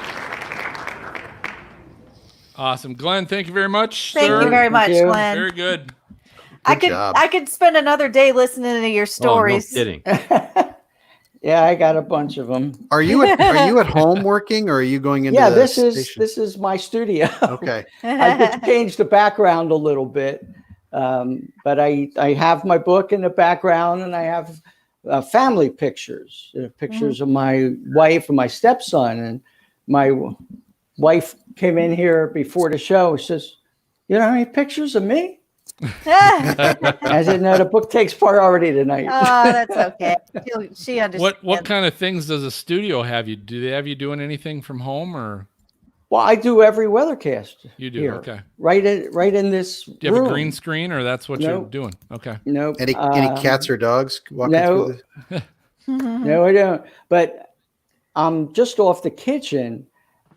Awesome, Glenn. Thank you very much.
Thank
sir.
you very much,
you.
Glenn.
Very good.
I
Good
could
job.
I could spend another day listening to your stories.
Oh, no kidding.
Yeah, I got a bunch of them.
Are you at home working, or are you going into
Yeah,
the
this
station?
is my studio.
Okay.
I just changed the background a little bit, but I have my book in the background, and I have family pictures, pictures of my wife and my stepson. And my wife came in here before the show. She says, "You don't have any pictures of me?" I said, "No, the book takes priority tonight."
Oh, that's okay. She understands.
What kind of things does a studio have you? Do they have you doing anything from home, or
Well, I do every weathercast.
you do?
here,
Okay.
right in this
Do you have
room.
a green screen, or that's what you're
Nope.
doing? Okay.
Nope.
Any cats or dogs walking
no.
through the?
No, I don't. But I'm just off the kitchen,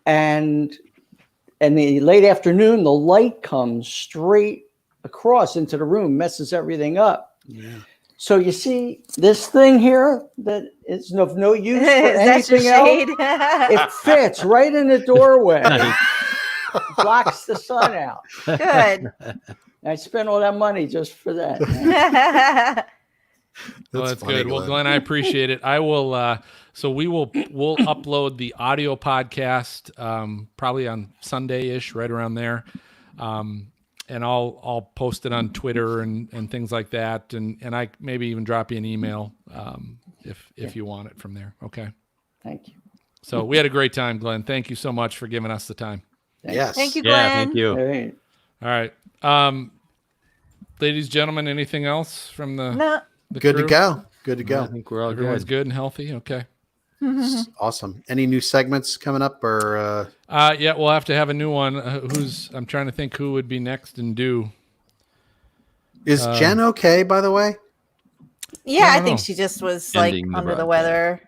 and in the late afternoon, the light comes straight across into the room, messes everything up.
Yeah.
So you see this thing here that is of no use for
Is that your
anything else.
shade?
It fits right in the doorway, blocks the sun out.
Good.
I spent all that money just for that.
Well, that's
funny,
good. Well,
Glenn.
Glenn, I appreciate it. I will. So we'll upload the audio podcast probably on Sunday-ish, right around there, and I'll post it on Twitter and things like that, and I maybe even drop you an email if you want it from there. Okay.
Thank you.
So we had a great time, Glenn. Thank you so much for giving us the time.
Yes.
Thank you, Glenn.
Yeah, thank you.
All right.
All right. Ladies, gentlemen, anything else from the
No.
Good to
crew?
go. Good to
I
go.
think we're all
Everyone's
good.
good and healthy. Okay.
Awesome. Any new segments coming up, or
Yeah, we'll have to have a new one. I'm trying to think who would be next and do.
is Jen okay? By the way,
Yeah, I
don't
think
know.
she just was
Ending
like
the
under the
broadcast.
weather.